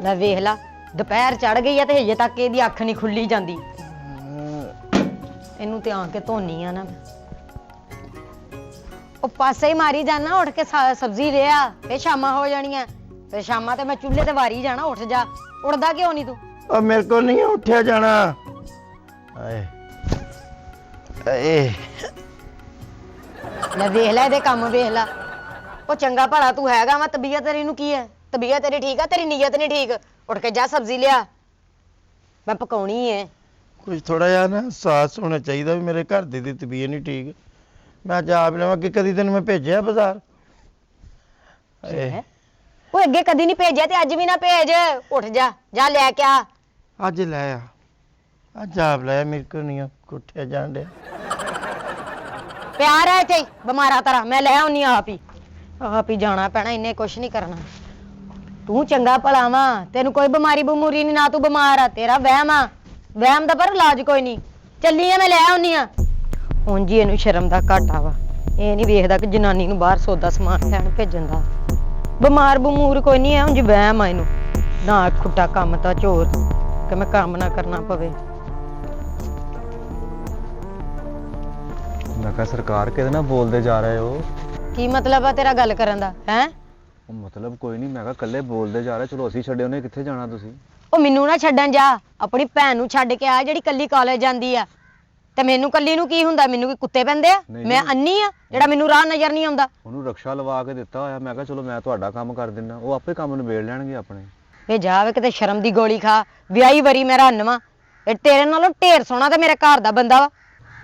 ਲੈ ਵੇਖ ਲਾ ਦੁਪਹਿਰ ਚੜ ਗਈ ਆ ਤੇ ਹਜੇ ਤੱਕ ਇਹਦੀ ਅੱਖ ਨਹੀਂ ਖੁੱਲੀ ਜਾਂਦੀ। ਇਹਨੂੰ ਤੇ ਆ ਕੇ ਧੋਨੀ ਆ ਨਾ ਉਹ ਪਾਸੇ ਹੀ ਮਾਰੀ ਜਾਣਾ ਉੱਠ ਕੇ ਸਬਜ਼ੀ ਲਿਆ ਫੇ ਸ਼ਾਮਾਂ ਹੋ ਜਾਣੀਆਂ ਤੇ ਸ਼ਾਮਾਂ ਤੇ ਮੈਂ ਚੁੱਲ੍ਹੇ ਤੇ ਵਾਰੀ ਜਾਣਾ। ਉੱਠ ਜਾ, ਉੱਠਦਾ ਕਿਉਂ ਨਹੀਂ ਤੂੰ? ਉਹ ਮੇਰੇ ਕੋਲ ਨਹੀਂ ਉੱਠਿਆ ਜਾਣਾ। ਆਏ ਏ ਲੈ ਵੇਖ ਲੈ ਇਹਦੇ ਕੰਮ ਵੇਖ ਲਾ। ਉਹ ਚੰਗਾ ਭਲਾ ਤੂੰ ਹੈਗਾ ਵਾ, ਤਬੀਅਤ ਤੇਰੀ ਨੂੰ ਕੀ ਹੈ? ਤਬੀਅਤ ਤੇਰੀ ਠੀਕ ਆ, ਤੇਰੀ ਨੀਅਤ ਨਹੀਂ ਠੀਕ। ਉੱਠ ਕੇ ਜਾ ਸਬਜ਼ੀ ਲਿਆ, ਮੈਂ ਪਕਾਉਣੀ ਹੈ। ਕੁਝ ਥੋੜਾ ਜਿਹਾ ਨਾ ਸਾਹਸ ਹੋਣਾ ਚਾਹੀਦਾ ਵੀ ਮੇਰੇ ਘਰ ਦੀ ਤਬੀਅਤ ਨਹੀਂ ਠੀਕ। ਮੈਂ ਅੱਜ ਆਪ ਲਵਾਂ ਕਿ ਕਦੀ ਤੈਨੂੰ ਮੈਂ ਭੇਜਿਆ ਬਾਜ਼ਾਰ? ਉਹ ਅੱਗੇ ਕਦੀ ਨਹੀਂ ਭੇਜਿਆ ਤੇ ਅੱਜ ਵੀ ਨਾ ਭੇਜ। ਉੱਠ ਜਾ, ਜਾ ਲੈ ਕੇ ਆ। ਅੱਜ ਲੈ ਆ, ਅੱਜ ਆਪ ਲੈ। ਮੇਰੇ ਕੋਲ ਨਹੀਂ ਉੱਠਿਆ ਜਾਣ ਡਿਆ। ਪਿਆਰ ਹੈ ਇੱਥੇ ਬਿਮਾਰਾ ਤਰ੍ਹਾਂ ਮੈਂ ਲੈ ਆਉਣੀ ਆਪ ਹੀ ਜਾਣਾ ਪੈਣਾ। ਇਹਨੇ ਕੁਛ ਨਹੀਂ ਕਰਨਾ। ਤੂੰ ਚੰਗਾ ਭਲਾ ਵਾ, ਤੈਨੂੰ ਕੋਈ ਬਿਮਾਰੀ ਬਮੂਰੀ ਨਹੀਂ, ਨਾ ਤੂੰ ਬਿਮਾਰ ਆ। ਤੇਰਾ ਵਹਿਮ ਆ, ਵਹਿਮ ਦਾ ਪਰ ਇਲਾਜ ਕੋਈ ਨਹੀਂ। ਚੱਲੀ ਆ, ਮੈਂ ਲੈ ਆਉਣੀ ਆ। ਹੁਣ ਜੀ ਇਹਨੂੰ ਸ਼ਰਮ ਦਾ ਘਾਟਾ ਵਾ। ਇਹ ਨਹੀਂ ਵੇਖਦਾ ਕਿ ਜਨਾਨੀ ਨੂੰ ਬਾਹਰ ਸੌਦਾ ਸਮਾਨ ਲੈਣ ਭੇਜਣ ਦਾ। ਬਿਮਾਰ ਬਮੂਰ ਕੋਈ ਨਹੀਂ ਹੈ, ਉਂਝ ਵਹਿਮ ਆ ਇਹਨੂੰ। ਨਾ ਖੁੱਟਾ ਕੰਮ ਤਾਂ ਝੋਰ ਕਿ ਮੈਂ ਕੰਮ ਨਾ ਕਰਨਾ ਪਵੇ। ਮੈਂ ਕਿਹਾ ਸਰਕਾਰ ਕਿਹਦੇ ਨਾਲ ਬੋਲਦੇ ਜਾ ਰਹੇ ਹੋ? ਕੀ ਮਤਲਬ ਆ ਤੇਰਾ ਗੱਲ ਕਰਨ ਦਾ? ਹੈ ਉਹ ਮਤਲਬ ਕੋਈ ਨਹੀਂ, ਮੈਂ ਕਿਹਾ ਇਕੱਲੇ ਬੋਲਦੇ ਜਾ ਰਹੇ। ਚਲੋ ਅਸੀਂ ਛੱਡੇ, ਉਹਨੇ ਕਿੱਥੇ ਜਾਣਾ ਤੁਸੀਂ? ਉਹ ਮੈਨੂੰ ਨਾ ਛੱਡਣ ਜਾ, ਆਪਣੀ ਭੈਣ ਨੂੰ ਛੱਡ ਕੇ ਆ ਜਿਹੜੀ ਕੱਲੀ ਕਾਲਜ ਜਾਂਦੀ ਆ। ਤੇ ਮੈਨੂੰ ਕੱਲੀ ਨੂੰ ਕੀ ਹੁੰਦਾ? ਮੈਨੂੰ ਕੀ ਕੁੱਤੇ ਪੈਂਦੇ ਆ? ਮੈਂ ਅੰਨੀ ਆ ਜਿਹੜਾ ਮੈਨੂੰ ਰਾਹ ਨਜ਼ਰ ਨਹੀਂ ਆਉਂਦਾ? ਉਹਨੂੰ ਰਕਸ਼ਾ ਲਵਾ ਕੇ ਦਿੱਤਾ ਹੋਇਆ। ਮੈਂ ਕਿਹਾ ਚਲੋ ਮੈਂ ਤੁਹਾਡਾ ਕੰਮ ਕਰ ਦਿੰਦਾ, ਉਹ ਆਪੇ ਕੰਮ ਨਿਬੇੜ ਲੈਣਗੇ ਆਪਣੇ। ਵੇ ਜਾਵੇ ਕਿਤੇ ਸ਼ਰਮ ਦੀ ਗੋਲੀ ਖਾ। ਵਿਆਹੀ ਵਰੀ ਮੇਰਾ ਅੰਨਵਾ, ਇਹ ਤੇਰੇ ਨਾਲੋਂ ਢੇਰ ਸੋਹਣਾ ਤੇ ਮੇਰੇ ਘਰ ਦਾ ਬੰਦਾ ਵਾ।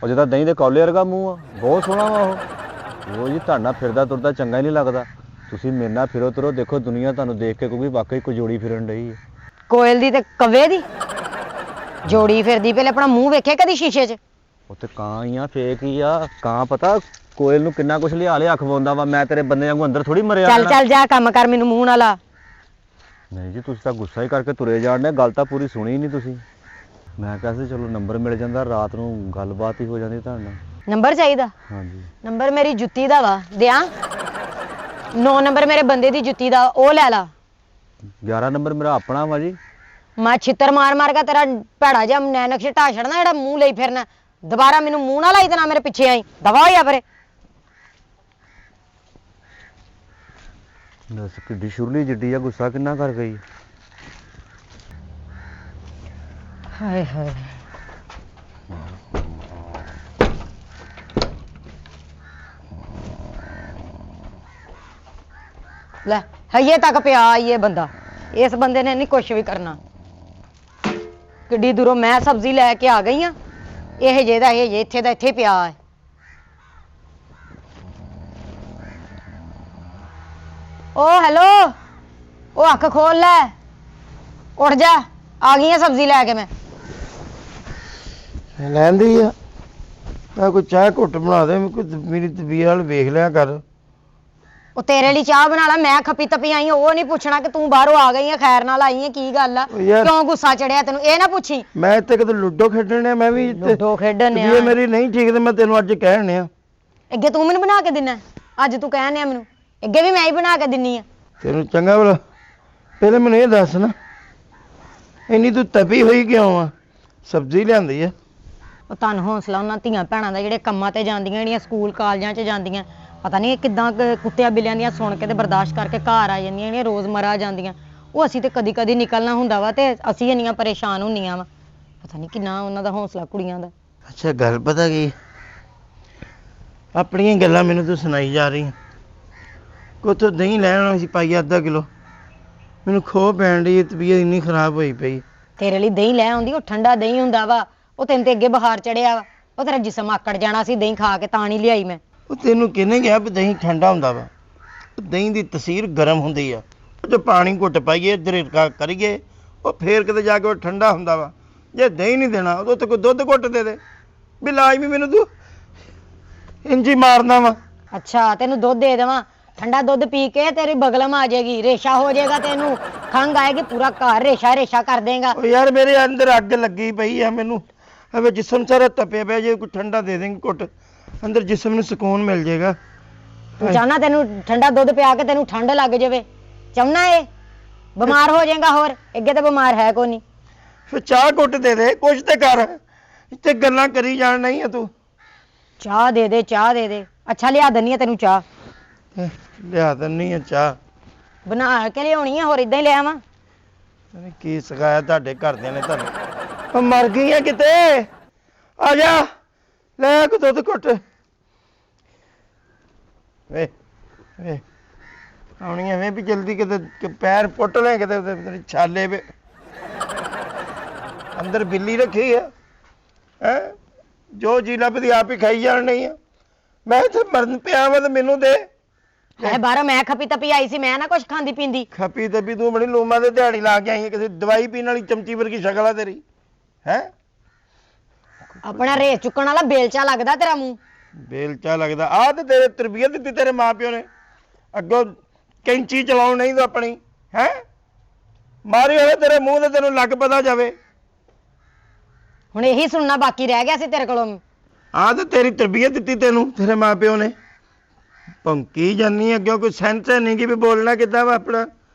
ਉਹ ਜਿਹਦਾ ਦਹੀਂ ਦੇ ਕੌਲੇ ਵਰਗਾ ਮੂੰਹ ਆ, ਬਹੁਤ ਸੋਹਣਾ ਵਾ ਉਹ ਜੀ। ਤੁਹਾਡਾ ਫਿਰਦਾ ਤੁਰਦਾ ਚੰਗਾ ਹੀ ਨਹੀਂ ਲੱਗਦਾ। ਤੁਸੀਂ ਮੇਰੇ ਨਾਲ ਫਿਰੋ ਤੁਰੋ, ਦੇਖੋ ਦੁਨੀਆ ਤੁਹਾਨੂੰ ਦੇਖ ਕੇ ਕਹੂਗੀ ਵਾਕਈ ਕੋਈ ਜੋੜੀ ਫਿਰਨ ਡਈ ਹੈ। ਕੋਇਲ ਦੀ ਤੇ ਕਵੇ ਦੀ ਜੋੜੀ ਫਿਰਦੀ। ਪਹਿਲੇ ਆਪਣਾ ਮੂੰਹ ਵੇਖੇ ਕਦੀ ਸ਼ੀਸ਼ੇ 'ਚ? ਉੱਥੇ ਕਾਂ ਹੀ ਆ, ਫੇਕ ਹੀ ਆ। ਕਾਂ ਪਤਾ ਕੋਇਲ ਨੂੰ ਕਿੰਨਾ ਕੁਛ ਲਿਆ ਖਵਾਉਂਦਾ ਵਾ। ਮੈਂ ਤੇਰੇ ਬੰਦੇ ਵਾਂਗੂ ਅੰਦਰ ਥੋੜੀ ਮਰਿਆ। ਚੱਲ ਚੱਲ ਜਾ, ਕੰਮ ਕਰ, ਮੈਨੂੰ ਮੂੰਹ ਨਾ ਲਾ। ਨਹੀਂ ਜੀ, ਤੁਸੀਂ ਤਾਂ ਗੁੱਸਾ ਹੀ ਕਰਕੇ ਤੁਰੇ ਜਾਣ ਡੇ। ਗੱਲ ਤਾਂ ਪੂਰੀ ਸੁਣੀ ਨਹੀਂ ਤੁਸੀਂ। ਮੈਂ ਕਿਹਾ ਸੀ ਚਲੋ ਨੰਬਰ ਮਿਲ ਜਾਂਦਾ, ਰਾਤ ਨੂੰ ਗੱਲਬਾਤ ਹੀ ਹੋ ਜਾਂਦੀ ਤੁਹਾਡੇ ਨਾਲ। ਨੰਬਰ ਚਾਹੀਦਾ? ਹਾਂਜੀ। ਨੰਬਰ ਮੇਰੀ ਜੁੱਤੀ ਦਾ ਵਾ, ਦਿਆਂ? 9 ਨੰਬਰ ਮੇਰੇ ਬੰਦੇ ਦੀ ਜੁੱਤੀ ਦਾ, ਉਹ ਲੈ ਲਾ। 11 ਨੰਬਰ ਮੇਰਾ ਆਪਣਾ ਵਾ ਜੀ। ਮੈਂ ਛਿੱਤਰ ਮਾਰ ਮਾਰ ਕੇ ਤੇਰਾ ਭੈੜਾ ਜਿਹਾ ਨੈਨਕਸ਼ ਢਾ ਛੜਨਾ, ਜਿਹੜਾ ਮੂੰਹ ਲਈ ਫਿਰਨਾ। ਦੁਬਾਰਾ ਮੈਨੂੰ ਮੂੰਹ ਨਾ ਲਾਈ ਤੇ ਨਾ ਮੇਰੇ ਪਿੱਛੇ ਆਈ। ਦਵਾ ਹੋਇਆ ਪਰੇ। ਦੱਸ ਕਿੱਡੀ ਸ਼ੁਰਲੀ ਜਿੱਡੀ ਆ, ਗੁੱਸਾ ਕਿੰਨਾ ਕਰ ਗਈ। ਹਾਏ ਹਾਏ, ਲੈ ਹਜੇ ਤੱਕ ਪਿਆ ਈ ਇਹ ਬੰਦਾ। ਇਸ ਬੰਦੇ ਨੇ ਨਹੀਂ ਕੁਛ ਵੀ ਕਰਨਾ। ਕਿੱਡੀ ਦੂਰੋਂ ਮੈਂ ਸਬਜ਼ੀ ਲੈ ਕੇ ਆ ਗਈ ਆ, ਇਹ ਜੇ ਦਾ ਇਹ ਜੇ ਇੱਥੇ ਦਾ ਇੱਥੇ ਪਿਆ ਹੈ। ਓ ਹੈਲੋ, ਉਹ ਅੱਖ ਖੋਲ ਲੈ, ਉੱਠ ਜਾ, ਆ ਗਈ ਆ ਸਬਜ਼ੀ ਲੈ ਕੇ ਮੈਂ। ਲੈਂਦੀ ਆ ਮੈਂ ਕੋਈ ਚਾਹ ਘੁੱਟ ਬਣਾ ਦੇ। ਮੇਰੀ ਤਬੀਅਤ ਵਾਲ ਵੇਖ ਲਿਆ ਕਰ। ਉਹ ਤੇਰੇ ਲਈ ਚਾਹ ਬਣਾ ਲਾ, ਮੈਂ ਖੱਪੀ ਤਪੀ ਆਈ। ਉਹ ਨਹੀਂ ਪੁੱਛਣਾ ਕਿ ਤੂੰ ਬਾਹਰੋਂ ਆ ਗਈ ਆ, ਖੈਰ ਨਾਲ ਆਈ ਆ, ਕੀ ਗੱਲ ਆ, ਕਿਉਂ ਗੁੱਸਾ ਚੜਿਆ ਤੈਨੂੰ? ਇਹ ਨਾ ਪੁੱਛੀ। ਮੈਂ ਇੱਥੇ ਕਿਤੇ ਲੁੱਡੋ ਖੇਡਣ ਡਿਆ। ਮੈਂ ਵੀ ਲੁੱਡੋ ਖੇਡਣ ਡਿਆ। ਤਬੀਅਤ ਮੇਰੀ ਨਹੀਂ ਠੀਕ ਤੇ ਮੈਂ ਤੈਨੂੰ ਅੱਜ ਕਹਿਣ ਡਿਆ। ਅੱਗੇ ਤੂੰ ਮੈਨੂੰ ਬਣਾ ਕੇ ਦਿੰਨਾ, ਅੱਜ ਤੂੰ ਕਹਿਣ ਡਿਆ ਮੈਨੂੰ। ਅੱਗੇ ਵੀ ਮੈਂ ਹੀ ਬਣਾ ਕੇ ਦਿੰਨੀ ਆ। ਤੈਨੂੰ ਚੰਗਾ ਭਲਾ ਪਹਿਲੇ ਮੈਨੂੰ ਇਹ ਦੱਸ ਨਾ, ਇੰਨੀ ਤੂੰ ਤਪੀ ਹੋਈ ਕਿਉਂ ਆ? ਸਬਜ਼ੀ ਲਿਆਂਦੀ ਆ। ਉਹ ਤੁਹਾਨੂੰ ਹੌਸਲਾ ਉਹਨਾਂ ਧੀਆਂ ਭੈਣਾਂ ਦਾ ਜਿਹੜੇ ਕੰਮਾਂ ਤੇ ਜਾਂਦੀਆਂ, ਜਿਹੜੀਆਂ ਸਕੂਲ ਕਾਲਜਾਂ 'ਚ ਜਾਂਦੀਆਂ, ਪਤਾ ਨਹੀਂ ਕਿੱਦਾਂ ਕੁੱਤਿਆਂ ਬਿੱਲਿਆਂ ਦੀਆਂ ਸੁਣ ਕੇ ਤੇ ਬਰਦਾਸ਼ਤ ਕਰਕੇ ਘਰ ਆ ਜਾਂਦੀਆਂ, ਜਿਹੜੀਆਂ ਰੋਜ਼ਮਰਾ ਜਾਂਦੀਆਂ। ਉਹ ਅਸੀਂ ਤੇ ਕਦੀ ਕਦੀ ਨਿਕਲਣਾ ਹੁੰਦਾ ਵਾ ਤੇ ਅਸੀਂ ਇੰਨੀਆਂ ਪਰੇਸ਼ਾਨ ਹੁੰਦੀਆਂ ਵਾ। ਪਤਾ ਨਹੀਂ ਕਿੰਨਾ ਉਹਨਾਂ ਦਾ ਹੌਸਲਾ ਕੁੜੀਆਂ ਦਾ। ਅੱਛਾ ਗੱਲ ਪਤਾ ਕੀ, ਆਪਣੀਆਂ ਗੱਲਾਂ ਮੈਨੂੰ ਤੂੰ ਸੁਣਾਈ ਜਾ ਰਹੀ। ਕੋਥੋਂ ਦਹੀਂ ਲੈਣ ਆਉਣਾ ਸੀ ਪਾਈਆ ਅੱਧਾ ਕਿਲੋ। ਮੈਨੂੰ ਖੋਹ ਪੈਣ ਡਈ, ਤਬੀਅਤ ਇੰਨੀ ਖਰਾਬ ਹੋਈ ਪਈ। ਤੇਰੇ ਲਈ ਦਹੀਂ ਲੈ ਆਉਂਦੀ, ਉਹ ਠੰਡਾ ਦਹੀਂ ਹੁੰਦਾ ਵਾ। ਉਹ ਤੈਨੂੰ ਤੇ ਅੱਗੇ ਬੁਖਾਰ ਚੜਿਆ ਵਾ, ਉਹ ਤੇਰਾ ਜਿਸਮ ਆਕੜ ਜਾਣਾ ਸੀ ਦਹੀਂ ਖਾ ਕੇ, ਤਾਂ ਨਹੀਂ ਲਿਆਈ ਮੈਂ। ਉਹ ਤੈਨੂੰ ਕਿਹਨੇ ਕਿਹਾ ਵੀ ਦਹੀਂ ਠੰਡਾ ਹੁੰਦਾ ਵਾ? ਦਹੀਂ ਦੀ ਤਸੀਰ ਗਰਮ ਹੁੰਦੀ ਆ। ਜੋ ਪਾਣੀ ਘੁੱਟ ਪਾਈਏ, ਦਰੇਕਾ ਕਰੀਏ, ਉਹ ਫੇਰ ਕਿਤੇ ਜਾ ਕੇ ਉਹ ਠੰਡਾ ਹੁੰਦਾ ਵਾ। ਜੇ ਦਹੀਂ ਨਹੀਂ ਦੇਣਾ ਉਦੋਂ ਤੇ ਕੋਈ ਦੁੱਧ ਘੁੱਟ ਦੇ ਦੇ ਵੀ ਲਾਜ਼ਮੀ ਮੈਨੂੰ ਤੂੰ ਇੰਜੀ ਮਾਰਨਾ ਵਾ। ਅੱਛਾ ਤੈਨੂੰ ਦੁੱਧ ਦੇ ਦੇਵਾਂ? ਠੰਡਾ ਦੁੱਧ ਪੀ ਕੇ ਤੇਰੀ ਬਗਲਮ ਆ ਜਾਏਗੀ, ਰੇਸ਼ਾ ਹੋ ਜਾਏਗਾ, ਤੈਨੂੰ ਖੰਘ ਆਏਗੀ, ਪੂਰਾ ਘਰ ਰੇਸ਼ਾ ਰੇਸ਼ਾ ਕਰ ਦੇਗਾ। ਉਹ ਯਾਰ ਮੇਰੇ ਅੰਦਰ ਅੱਗ ਲੱਗੀ ਪਈ ਆ, ਮੈਨੂੰ હવે ਜਿਸਮ ਸਾਰਾ ਤਪਿਆ ਪਿਆ। ਜੇ ਕੋਈ ਠੰਡਾ ਦੇ ਦੇਂਗੇ ਘੁੱਟ, ਅੰਦਰ ਜਿਸਮ ਨੂੰ ਸਕੂਨ ਮਿਲ ਜਾਏਗਾ। ਤੂੰ ਚਾਹਨਾ ਤੈਨੂੰ ਠੰਡਾ ਦੁੱਧ ਪਿਆ ਕੇ ਤੈਨੂੰ ਠੰਡ ਲੱਗ ਜਾਵੇ? ਚਾਹੁੰਨਾ ਇਹ? ਬਿਮਾਰ ਹੋ ਜਾਏਗਾ ਹੋਰ, ਅੱਗੇ ਤਾਂ ਬਿਮਾਰ ਹੈ ਕੋਈ ਨਹੀਂ। ਫਿਰ ਚਾਹ ਘੁੱਟ ਦੇ ਦੇ, ਕੁਛ ਤੇ ਕਰ। ਇੱਥੇ ਗੱਲਾਂ ਕਰੀ ਜਾਣ ਨਹੀਂ ਆ ਤੂੰ। ਚਾਹ ਦੇ ਦੇ, ਚਾਹ ਦੇ ਦੇ। ਅੱਛਾ ਲਿਆ ਦਿੰਨੀ ਆ ਤੈਨੂੰ ਚਾਹ, ਲਿਆ ਦਿੰਨੀ ਆ ਚਾਹ। ਬਣਾ ਕੇ ਲਿਆਉਣੀ ਆ, ਹੋਰ ਇਦਾਂ ਹੀ ਲੈ ਆਵਾਂ? ਇਹਨੇ ਕੀ ਸਿਖਾਇਆ ਤੁਹਾਡੇ ਘਰਦਿਆਂ ਨੇ ਤੁਹਾਨੂੰ? ਉਹ ਮਰ ਗਈ ਆ ਕਿਤੇ, ਆ ਜਾ ਲੈ ਕੇ ਦੁੱਧ ਘੁੱਟ। ਵੇ ਵੇ ਆਉਣੀ ਐਵੇਂ ਵੀ ਜਲਦੀ ਕਿਤੇ ਪੈਰ ਪੁੱਟ ਲੈ ਕਿਤੇ ਤੇਰੇ ਛਾਲੇ ਵੇ। ਅੰਦਰ ਬਿੱਲੀ ਰੱਖੀ ਆ ਹੈ, ਜੋ ਜੀ ਲੱਭਦੀ ਆਪ ਹੀ ਖਾਈ ਜਾਣ ਨਹੀਂ ਆ। ਮੈਂ ਇੱਥੇ ਮਰਨ ਪਿਆ ਵਾ ਤੇ ਮੈਨੂੰ ਦੇ। ਹੈ ਬਾਹਰੋਂ ਮੈਂ ਖਪੀ ਤਪੀ ਆਈ ਸੀ, ਮੈਂ ਨਾ ਕੁਛ ਖਾਂਦੀ ਪੀਂਦੀ। ਖਪੀ ਤਪੀ ਤੂੰ ਬੜੀ ਲੋਮਾਂ ਦੇ ਦਿਹਾੜੀ ਲਾ ਕੇ ਆਈ ਹੈ, ਕਿਸੇ ਦਵਾਈ ਪੀਣ ਵਾਲੀ ਚਮਚੀ ਵਰਗੀ ਸ਼ਕਲ ਆ ਤੇਰੀ ਹੈ। ਆਪਣਾ ਰੇਸ ਚੁੱਕਣ ਵਾਲਾ ਬੇਲਚਾ ਲੱਗਦਾ ਤੇਰਾ ਮੂੰਹ। ਬੇਲਚਾ ਲੱਗਦਾ ਆ ਤੇ ਤੇਰੇ ਤਰਬੀਅਤ ਦਿੱਤੀ ਤੇਰੇ ਮਾਪਿਓ ਨੇ, ਅੱਗੋਂ ਕੈਂਚੀ ਚਲਾਉਣ ਨਹੀਂ ਤੂੰ ਆਪਣੀ ਹੈ। ਮਾਰੀ ਹੋਵੇ ਤੇਰੇ ਮੂੰਹ ਤੇ ਤੈਨੂੰ ਲੱਗ ਪਤਾ ਜਾਵੇ। ਹੁਣ ਇਹੀ ਸੁਣਨਾ ਬਾਕੀ ਰਹਿ ਗਿਆ ਸੀ ਤੇਰੇ ਕੋਲੋਂ। ਆ ਤੇ ਤੇਰੀ ਤਰਬੀਅਤ ਦਿੱਤੀ ਤੈਨੂੰ ਤੇਰੇ ਮਾਪਿਓ ਨੇ। ਭੌਂਕੀ ਜਾਨੀ ਅੱਗੋਂ ਕੋਈ ਸੈਂਸ ਨਹੀਂ ਕਿ ਵੀ ਬੋਲਣਾ ਕਿੱਦਾਂ ਵਾ ਆਪਣਾ।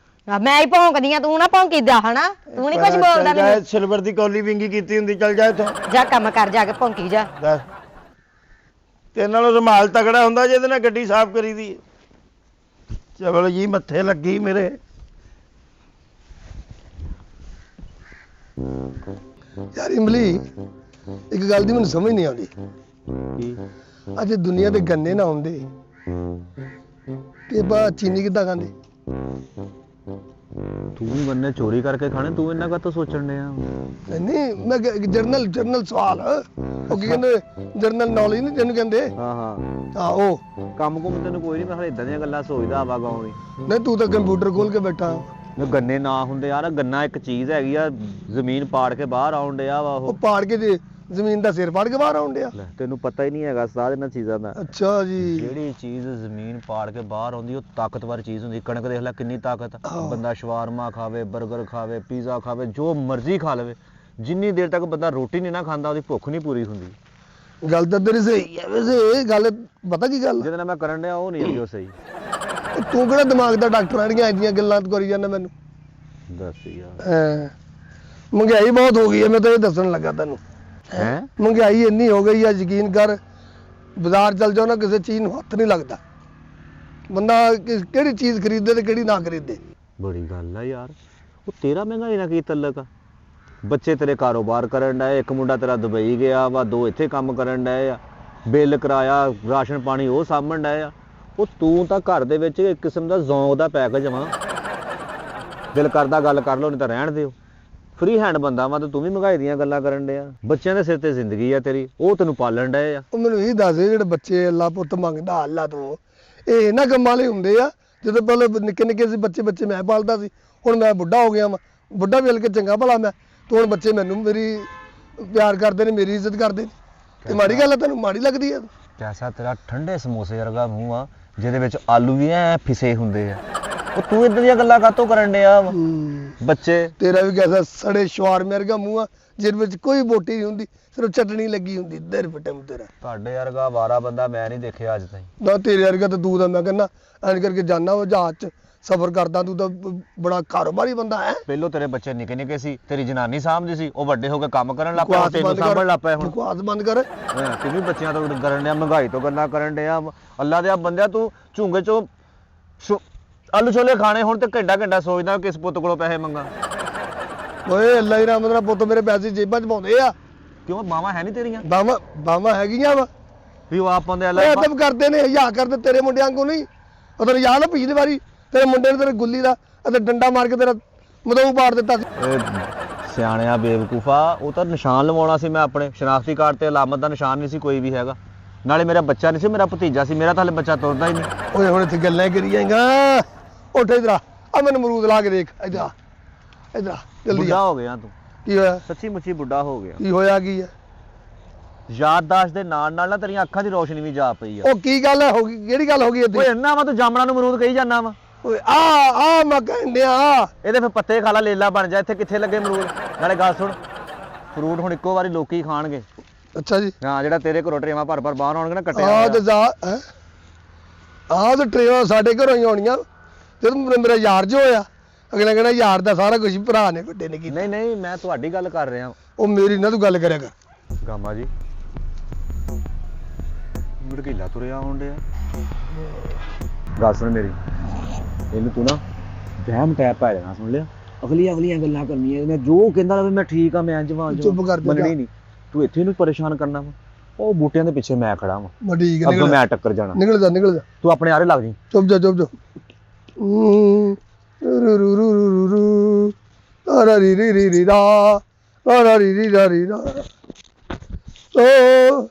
ਮੈਂ ਹੀ ਭੌਂਕਦੀ ਆ, ਤੂੰ ਨਾ ਭੌਂਕੀਦਾ ਹਨਾ, ਤੂੰ ਨਹੀਂ ਕੁਝ ਬੋਲਦਾ ਮੈਨੂੰ। ਸਿਲਵਰ ਦੀ ਕੌਲੀ ਵਿੰਗੀ ਕੀਤੀ ਹੁੰਦੀ, ਚੱਲ ਜਾ ਇੱਥੋਂ। ਜਾ ਕੰਮ ਕਰ, ਜਾ ਕੇ ਭੌਂਕੀ ਜਾ। ਦੱਸ ਤੇਰੇ ਨਾਲੋਂ ਰੁਮਾਲ ਤਗੜਾ ਹੁੰਦਾ ਜਿਹਦੇ ਨਾਲ ਗੱਡੀ ਸਾਫ਼ ਕਰੀਦੀ। ਚਵਲ ਜੀ ਮੱਥੇ ਲੱਗੀ ਮੇਰੇ। ਯਾਰ ਇਮਲੀ, ਇੱਕ ਗੱਲ ਦੀ ਮੈਨੂੰ ਸਮਝ ਨਹੀਂ ਆਉਂਦੀ। ਅੱਜ ਦੁਨੀਆ ਦੇ ਗੰਨੇ ਨਾ ਹੁੰਦੇ ਤੇ ਬਾ ਚੀਨੀ ਕਿੱਦਾਂ ਖਾਂਦੇ? ਤੂੰ ਵੀ ਬੰਨੇ ਚੋਰੀ ਕਰਕੇ ਖਾਣੇ, ਤੂੰ ਇੰਨਾ ਕਾਹਤੋਂ ਸੋਚਣ ਡਿਆ? ਨਹੀਂ ਮੈਂ ਜਰਨਲ ਸਵਾਲ, ਉਹ ਕੀ ਕਹਿੰਦੇ ਜਰਨਲ ਨੌਲੇਜ ਨਹੀਂ ਜਿਹਨੂੰ ਕਹਿੰਦੇ। ਹਾਂ ਹਾਂ ਉਹ ਕੰਮ ਕੁਮ ਤੈਨੂੰ ਕੋਈ ਨਹੀਂ, ਮੈਂ ਹਲੇ ਇਦਾਂ ਦੀਆਂ ਗੱਲਾਂ ਸੋਚਦਾ ਆਵਾ ਗਾਉਂ ਵੀ। ਨਹੀਂ ਤੂੰ ਤਾਂ ਕੰਪਿਊਟਰ ਖੋਲ ਕੇ ਬੈਠਾ। ਗੰਨੇ ਨਾ ਹੁੰਦੇ ਯਾਰ, ਗੰਨਾ ਇੱਕ ਚੀਜ਼ ਹੈਗੀ ਆ, ਜ਼ਮੀਨ ਪਾੜ ਕੇ ਬਾਹਰ ਆਉਣ ਡਿਆ ਵਾ ਉਹ ਉਹ। ਪਾੜ ਕੇ ਜੇ ਜ਼ਮੀਨ ਦਾ ਸਿਰ ਪਾੜ ਕੇ ਬਾਹਰ ਆਉਣ ਡਿਆ। ਲੈ, ਤੈਨੂੰ ਪਤਾ ਹੀ ਨਹੀਂ ਹੈਗਾ ਸਾਧ ਇਹਨਾਂ ਚੀਜ਼ਾਂ ਦਾ। ਅੱਛਾ ਜੀ। ਜਿਹੜੀ ਚੀਜ਼ ਜ਼ਮੀਨ ਪਾੜ ਕੇ ਬਾਹਰ ਆਉਂਦੀ ਉਹ ਤਾਕਤਵਰ ਚੀਜ਼ ਹੁੰਦੀ। ਕਣਕ ਦੇਖ ਲੈ ਕਿੰਨੀ ਤਾਕਤ। ਬੰਦਾ ਸ਼ਵਾਰਮਾ ਖਾਵੇ, 버ਗਰ ਖਾਵੇ, ਪੀਜ਼ਾ ਖਾਵੇ, ਜੋ ਮਰਜ਼ੀ ਖਾ ਲਵੇ, ਜਿੰਨੀ ਦੇਰ ਤੱਕ ਬੰਦਾ ਰੋਟੀ ਨਹੀਂ ਨਾ ਖਾਂਦਾ ਉਹਦੀ ਭੁੱਖ ਨਹੀਂ ਪੂਰੀ ਹੁੰਦੀ। ਗੱਲ ਤਾਂ ਤੇਰੀ ਸਹੀ ਹੈ, ਵੈਸੇ ਇਹ ਗੱਲ ਪਤਾ ਕੀ ਗੱਲ ਜਿਹਦੇ ਨਾਲ ਮੈਂ ਕਰਨ ਡਿਆ ਉਹ ਨਹੀਂ ਹੈਗੀ ਉਹ ਸਹੀ। ਤੂੰ ਕਿਹੜਾ ਦਿਮਾਗ ਦਾ ਡਾਕਟਰ ਆਣੀਆਂ ਐਡੀਆਂ ਗੱਲਾਂ ਕਰੀ ਜਾਂਦਾ ਮੈਨੂੰ। ਦੱਸ ਯਾਰ। ਮਹਿੰਗਾਈ ਬਹੁਤ ਹੋ ਗਈ ਹੈ, ਮੈਂ ਤਾਂ ਇਹ ਦੱਸਣ ਲੱਗਾ ਤੈਨੂੰ। ਹੈ ਮਹਿੰਗਾਈ ਇੰਨੀ ਹੋ ਗਈ ਆ, ਯਕੀਨ ਕਰ, ਬਾਜ਼ਾਰ ਚੱਲ ਜਾਓ ਨਾ ਕਿਸੇ ਚੀਜ਼ ਨੂੰ ਹੱਥ ਨਹੀਂ ਲੱਗਦਾ। ਬੰਦਾ ਕਿਹੜੀ ਚੀਜ਼ ਖਰੀਦੇ ਤੇ ਕਿਹੜੀ ਨਾ ਖਰੀਦੇ। ਬੜੀ ਗੱਲ ਆ ਯਾਰ। ਉਹ ਤੇਰਾ ਮਹਿੰਗਾਈ ਨਾਲ ਕੀ ਤਲਕ ਆ? ਬੱਚੇ ਤੇਰੇ ਕਾਰੋਬਾਰ ਕਰਨ ਡਏ, ਇੱਕ ਮੁੰਡਾ ਤੇਰਾ ਦੁਬਈ ਗਿਆ ਵਾ, 2 ਇੱਥੇ ਕੰਮ ਕਰਨ ਡਏ ਆ, ਬਿੱਲ ਕਿਰਾਇਆ ਰਾਸ਼ਨ ਪਾਣੀ ਉਹ ਸਾਂਭਣ ਡਏ ਆ। ਉਹ ਤੂੰ ਤਾਂ ਘਰ ਦੇ ਵਿੱਚ ਇੱਕ ਕਿਸਮ ਦਾ ਜ਼ੌਂਗ ਦਾ ਪੈਕੇਜ ਵਾ। ਦਿਲ ਕਰਦਾ ਗੱਲ ਕਰ ਲਓ, ਨਹੀਂ ਤਾਂ ਰਹਿਣ ਦਿਓ। ਫ੍ਰੀ ਹੈਂਡ ਬੰਦਾ ਵਾ ਤੇ ਤੂੰ ਵੀ ਮਹਿੰਗਾਈ ਦੀਆਂ ਗੱਲਾਂ ਕਰਨ ਡਿਆ। ਬੱਚਿਆਂ ਦੇ ਸਿਰ ਤੇ ਜ਼ਿੰਦਗੀ ਆ ਤੇਰੀ, ਉਹ ਤੈਨੂੰ ਪਾਲਣ ਡਏ ਆ। ਉਹ ਮੈਨੂੰ ਇਹ ਦੱਸ ਦੇ, ਜਿਹੜੇ ਬੱਚੇ ਅੱਲਾ ਪੁੱਤ ਮੰਗਦਾ ਅੱਲਾ ਤੋਂ, ਇਹ ਇਹਨਾਂ ਕੰਮਾਂ ਵਾਲੇ ਹੁੰਦੇ ਆ? ਜਦੋਂ ਪਹਿਲੇ ਨਿੱਕੇ ਨਿੱਕੇ ਸੀ ਬੱਚੇ ਮੈਂ ਪਾਲਦਾ ਸੀ, ਹੁਣ ਮੈਂ ਬੁੱਢਾ ਹੋ ਗਿਆ ਵਾ। ਬੁੱਢਾ ਮਿਲ ਕੇ ਚੰਗਾ ਭਲਾ ਮੈਂ, ਤੇ ਹੁਣ ਬੱਚੇ ਮੈਨੂੰ ਮੇਰੀ ਪਿਆਰ ਕਰਦੇ ਨੇ, ਮੇਰੀ ਇੱਜ਼ਤ ਕਰਦੇ ਨੇ, ਤੇ ਮਾੜੀ ਗੱਲ ਆ? ਤੈਨੂੰ ਮਾੜੀ ਲੱਗਦੀ ਆ? ਕੈਸਾ ਤੇਰਾ ਠੰਡੇ ਸਮੋਸੇ ਵਰਗਾ ਮੂੰਹ ਆ, ਜਿਹਦੇ ਵਿੱਚ ਆਲੂ ਵੀ ਐ ਫਿਸੇ ਹੁੰਦੇ ਆ। ਉਹ ਤੂੰ ਇਦਾਂ ਦੀਆਂ ਗੱਲਾਂ ਕਾਹਤੋਂ ਕਰਨ ਡਿਆ ਵਾ? ਬੱਚੇ ਤੇਰਾ ਵੀ ਕੈਸਾ ਸੜੇ ਸ਼ਵਾਰਮੇ ਵਰਗਾ ਮੂੰਹ ਆ, ਜਿਹਦੇ ਵਿੱਚ ਕੋਈ ਬੋਟੀ ਨਹੀਂ ਹੁੰਦੀ, ਸਿਰਫ ਚਟਣੀ ਲੱਗੀ ਹੁੰਦੀ। ਦਰ ਫਟਮ ਤੇਰਾ। ਤੁਹਾਡੇ ਵਰਗਾ ਵਾਰਾ ਬੰਦਾ ਮੈਂ ਨਹੀਂ ਦੇਖਿਆ ਅੱਜ ਤਾਈਂ। ਨਾ ਤੇਰੇ ਵਰਗਾ ਤਾਂ ਤੂੰ ਤਾਂ ਮੈਂ ਕਹਿੰਦਾ ਐਂ ਕਰਕੇ ਜਾਨਾ ਉਹ ਜਹਾਜ਼ 'ਚ ਸਫ਼ਰ ਕਰਦਾ, ਤੂੰ ਤਾਂ ਬੜਾ ਕਾਰੋਬਾਰੀ ਬੰਦਾ ਹੈ। ਪਹਿਲੋਂ ਤੇਰੇ ਬੱਚੇ ਨਿੱਕੇ ਨਿੱਕੇ ਸੀ, ਤੇਰੀ ਜਨਾਨੀ ਸਾਂਭਦੀ ਸੀ, ਉਹ ਵੱਡੇ ਹੋ ਕੇ ਕੰਮ ਕਰਨ ਲੱਗ ਪਏ, ਤੈਨੂੰ ਸਾਂਭਣ ਲੱਗ ਪਏ। ਹੁਣ ਬਕਵਾਸ ਬੰਦ ਕਰ। ਤੂੰ ਵੀ ਬੱਚਿਆਂ ਤੋਂ ਕਰਨ ਡਿਆ, ਮਹਿੰਗਾਈ ਤੋਂ ਗੱਲਾਂ ਕਰਨ ਡਿਆ। ਅੱਲਾ ਦੇ ਆ ਬੰਦਿਆ, ਤੂੰ ਝੁੰਗੇ ਚੋਂ ਆਲੂ ਛੋਲੇ ਖਾਣੇ, ਹੁਣ ਤੇ ਘੰਟਾ ਸੋਚਦਾ ਕਿਸ ਪੁੱਤ ਕੋਲੋਂ ਪੈਸੇ ਮੰਗਾ। ਓਏ ਅੱਲਾ ਹੀ ਰਾਮ ਦਾ ਪੁੱਤ ਮੇਰੇ ਪੈਸੇ ਜੇਬਾਂ 'ਚ ਪਾਉਂਦੇ ਆ। ਕਿਉਂ ਬਾਵਾਂ ਹੈ ਨਹੀਂ ਤੇਰੀਆਂ? ਬਾਵਾਂ ਹੈਗੀਆਂ ਵਾ, ਵੀ ਉਹ ਆਪ ਪਾਉਂਦੇ ਅੱਲਾ। ਓਏ ਅਦਬ ਕਰਦੇ ਨੇ, ਹਿਆ ਕਰਦੇ ਤੇਰੇ ਮੁੰਡਿਆਂ ਵਾਂਗੂ ਨਹੀਂ। ਉਹ ਤੈਨੂੰ ਯਾਦ ਆ ਪਿਛਲੀ ਵਾਰੀ ਤੇਰੇ ਮੁੰਡੇ ਨੇ ਤੇਰੇ ਗੁੱਲੀ ਦਾ ਅਤੇ ਡੰਡਾ ਮਾਰ ਕੇ ਤੇਰਾ ਮਦਊ ਪਾੜ ਦਿੱਤਾ ਸੀ। ਸਿਆਣਿਆ ਬੇਵਕੂਫਾ, ਉਹ ਤਾਂ ਨਿਸ਼ਾਨ ਲਵਾਉਣਾ ਸੀ ਮੈਂ ਆਪਣੇ ਸ਼ਨਾਖਤੀ ਕਾਰਡ ਤੇ। ਅਲਾਮਤ ਦਾ ਨਿਸ਼ਾਨ ਨਹੀਂ ਸੀ ਕੋਈ ਵੀ ਹੈਗਾ। ਨਾਲੇ ਮੇਰਾ ਬੱਚਾ ਨਹੀਂ ਸੀ, ਮੇਰਾ ਭਤੀਜਾ ਸੀ। ਮੇਰਾ ਤਾਂ ਹਲੇ ਬੱਚਾ ਤੁਰਦਾ ਹੀ ਨਹੀਂ। ਓਏ ਹੁਣ ਇੱਥੇ ਗੱਲਾਂ ਕਰੀ ਜਾਏਗਾ। ਉੱਠ ਇਧਰ ਆ, ਮੈਨੂੰ ਅਮਰੂਦ ਲਾ ਕੇ ਦੇਖ। ਇਧਰ ਆ ਜਲਦੀ ਬੁੱਢਾ ਆ। ਹੋ ਗਿਆ ਤੂੰ, ਕੀ ਹੋਇਆ? ਸੱਚੀ ਮੁੱਚੀ ਬੁੱਢਾ ਹੋ ਗਿਆ। ਕੀ ਹੋਇਆ? ਕੀ ਆ? ਯਾਦਦਾਸ਼ਤ ਦੇ ਨਾਲ ਨਾਲ ਨਾ ਤੇਰੀਆਂ ਅੱਖਾਂ ਦੀ ਰੋਸ਼ਨੀ ਵੀ ਜਾ ਪਈ ਆ। ਉਹ ਕੀ ਗੱਲ ਹੋ ਗਈ? ਕਿਹੜੀ ਗੱਲ ਹੋ ਗਈ ਇੱਥੇ? ਓਏ ਇੰਨਾ ਵਾ ਤੂੰ ਜਾਮਣਾ ਨੂੰ ਅਮਰੂਦ ਕਹੀ ਜਾਂਦਾ ਵਾ। ਓਏ ਆ ਮੈਂ ਕਹਿੰਦਿਆ ਇਹਦੇ ਫਿਰ ਪੱਤੇ ਖਾ ਲਾ, ਲੇਲਾ ਬਣ ਜਾ। ਇੱਥੇ ਕਿੱਥੇ ਲੱਗੇ ਅਮਰੂਦ? ਨਾਲੇ ਗੱਲ ਸੁਣ, ਫਰੂਟ ਹੁਣ ਇੱਕੋ ਵਾਰੀ ਲੋਕੀ ਖਾਣਗੇ। ਅੱਛਾ ਜੀ। ਹਾਂ, ਜਿਹੜਾ ਤੇਰੇ ਘਰੋਂ ਟਰੇਵਾਂ ਭਰ ਬਾਹਰ ਆਉਣਗੇ ਨਾ ਕੱਟੇ ਆ ਤੇ ਟਰੇਵਾਂ ਸਾਡੇ ਘਰੋਂ ਹੀ ਆਉਣੀਆਂ। ਜਦੋਂ ਮੇਰਾ ਯਾਰ ਜੋ ਹੋਇਆ ਅਗਲਾ ਕਹਿੰਦਾ ਯਾਰ ਦਾ ਸਾਰਾ ਕੁਝ ਭਰਾ ਨੇ ਵੱਡੇ ਨੇ ਕੀਤਾ। ਨਹੀਂ ਨਹੀਂ ਮੈਂ ਤੁਹਾਡੀ ਗੱਲ ਕਰ ਰਿਹਾ ਉਹ ਮੇਰੀ ਨਾ ਤੂੰ ਗੱਲ ਕਰਿਆ ਕਰ। ਗਾਮਾ ਜੀ ਮੜਕੀਲਾ ਤੁਰਿਆ ਆਉਂਦਿਆ ਗੱਲ ਸੁਣ ਮੇਰੀ, ਇਹਨੂੰ ਤੂੰ ਨਾ ਵਹਿਮ ਟੈਪ ਪਾ ਲੈਣਾ, ਸੁਣ ਲਿਆ? ਅਗਲੀਆਂ ਗੱਲਾਂ ਕਰਨੀਆਂ, ਮੈਂ ਜੋ ਕਹਿੰਦਾ ਰਵੇ ਮੈਂ ਠੀਕ ਆ, ਮੈਂ ਜਵਾਨ ਚੁੱਪ ਕਰ ਜਾ। ਮੰਨਣੀ ਨਹੀਂ, ਤੂੰ ਇੱਥੇ ਇਹਨੂੰ ਪਰੇਸ਼ਾਨ ਕਰਨਾ ਵਾ, ਉਹ ਬੂਟਿਆਂ ਦੇ ਪਿੱਛੇ ਮੈਂ ਖੜਾ ਵਾਂ, ਮੈਂ ਠੀਕ ਹੈ, ਅੱਗੋਂ ਮੈਂ ਟੱਕਰ ਜਾਣਾ। ਨਿਕਲ ਜਾ ਤੂੰ ਆਪਣੇ ਆਰੇ ਲੱਗ ਜੀ। ਚੁੱਪ ਜਾ ਰੂ ਰੂ ਰੂ ਰੂ ਰੂ ਤਾਰਾ ਰੀ ਰੀ ਰੀ ਰੀ ਦਾ ਤਾਰਾ ਰੀ ਰੀ ਰਾ ਰੀ ਰਾ ਓ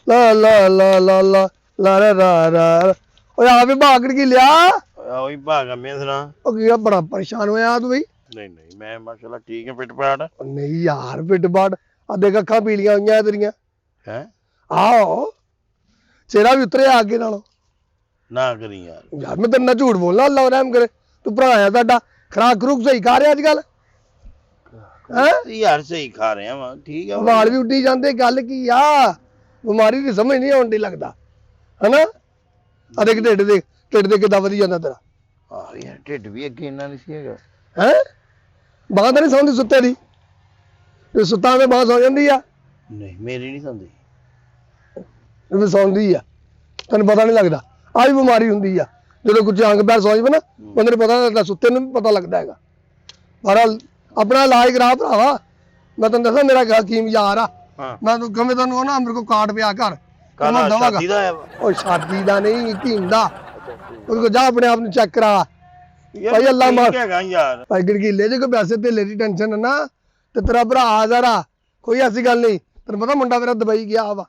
ਲਾ ਲਾ ਲਾ ਲਾ ਲਾ ਲਾ ਰਾ ਰਾ ਰਾ। ਓਏ ਆ ਵੀ ਭਾਗੜ ਕੀ ਲਿਆ? ਉਹੀ ਭਾਗਾ ਮੈਂ ਸੁਣਾ। ਉਹ ਕੀ ਬੜਾ ਪਰੇਸ਼ਾਨ ਹੋਇਆ ਤੂੰ ਬਈ? ਨਹੀਂ ਮੈਂ ਮਾਸ਼ਾਅੱਲਾ ਠੀਕ ਹੈ, ਫਿੱਟ ਫਾਟ। ਨਹੀਂ ਯਾਰ ਪਿੱਟ ਬਾੜ ਆ ਦੇਖ ਅੱਖਾਂ ਪੀਲੀਆਂ ਹੋਈਆਂ ਤੇਰੀਆਂ। ਹੈ ਆਹੋ ਚਿਹਰਾ ਵੀ ਉਤਰਿਆ ਅੱਗੇ ਨਾਲੋਂ। ਨਾ ਕਰੀ ਯਾਰ। ਯਾਰ ਮੈਂ ਤੇਰੇ ਨਾਲ ਝੂਠ ਬੋਲਣਾ, ਅੱਲਾ ਰਹਿਮ ਕਰੇ। ਤੂੰ ਭਰਾ ਆ ਸਾਡਾ, ਖਰਾਕ ਖਰੂਕ ਸਹੀ ਖਾ ਰਿਹਾ ਅੱਜ ਕੱਲ? ਯਾਰ ਸਹੀ ਖਾ ਰਿਹਾ ਵਾ, ਠੀਕ ਆ। ਵਾਲ ਵੀ ਉੱਡੀ ਜਾਂਦੇ, ਗੱਲ ਕੀ ਆ? ਬਿਮਾਰੀ ਦੀ ਸਮਝ ਨਹੀਂ ਆਉਂਦੀ ਲੱਗਦਾ, ਹਨਾ? ਆ ਦੇਖ ਢਿੱਡ ਦੇ ਕਿੱਦਾਂ ਵਧੀ ਜਾਂਦਾ ਤੇਰਾ। ਆਹ ਯਾਰ ਢਿੱਡ ਵੀ ਅੱਗੇ ਇੰਨਾ ਨਹੀਂ ਸੀ ਹੈਗਾ। ਹੈ ਬਾਂਹ ਤਾਂ ਨਹੀਂ ਸੌਂਦੀ ਸੁੱਤੇ ਦੀ? ਤੇ ਸੁੱਤਾ ਤੇ ਬਾਂਹ ਸੌ ਜਾਂਦੀ ਆ? ਨਹੀਂ ਮੇਰੀ ਨਹੀਂ ਸੰਦੀ। ਇਹ ਸੌਂਦੀ ਆ, ਤੈਨੂੰ ਪਤਾ ਨਹੀਂ ਲੱਗਦਾ। ਆਹ ਵੀ ਬਿਮਾਰੀ ਹੁੰਦੀ ਆ, ਜਦੋਂ ਕੁਝ ਅੰਗ ਪੈਰ ਸੌਂ ਜਾਵੇ ਨਾ, ਬੰਦੇ ਨੂੰ ਪਤਾ ਨਹੀਂ ਲੱਗਦਾ, ਸੁੱਤੇ ਨੂੰ ਵੀ ਪਤਾ ਲੱਗਦਾ ਹੈਗਾ। ਪਰ ਆਪਣਾ ਇਲਾਜ ਕਰਾ ਭਰਾਵਾ, ਮੈਂ ਤੈਨੂੰ ਦੱਸਾਂ ਮੇਰਾ ਹਕੀਮ ਯਾਰ ਆ। ਮੈਂ ਤੂੰ ਕਵੇਂ ਤੈਨੂੰ ਨਾ ਮੇਰੇ ਕੋਲ ਕਾਰਡ ਪਿਆ ਘਰ, ਕਾਹਦਾ ਸ਼ਾਦੀ ਦਾ ਆ? ਉਹ ਸ਼ਾਦੀ ਦਾ ਨਹੀਂ, ਹਕੀਮ ਦਾ। ਉਹਦੇ ਕੋਲ ਜਾ ਆਪਣੇ ਆਪ ਨੂੰ ਚੈੱਕ ਕਰਾ ਭਾਈ। ਅੱਲਾ ਮਾਰ ਹੈਗਾ ਯਾਰ। ਭਾਈ ਗੜਗੀਲੇ ਜੇ ਕੋਈ ਪੈਸੇ ਧੇਲੇ ਦੀ ਟੈਨਸ਼ਨ ਨਾ, ਤੇ ਤੇਰਾ ਭਰਾ ਹਾਜ਼ਰ ਆ, ਕੋਈ ਐਸੀ ਗੱਲ ਨਹੀਂ। ਤੈਨੂੰ ਪਤਾ ਮੁੰਡਾ ਮੇਰਾ ਦੁਬਈ ਗਿਆ ਵਾ।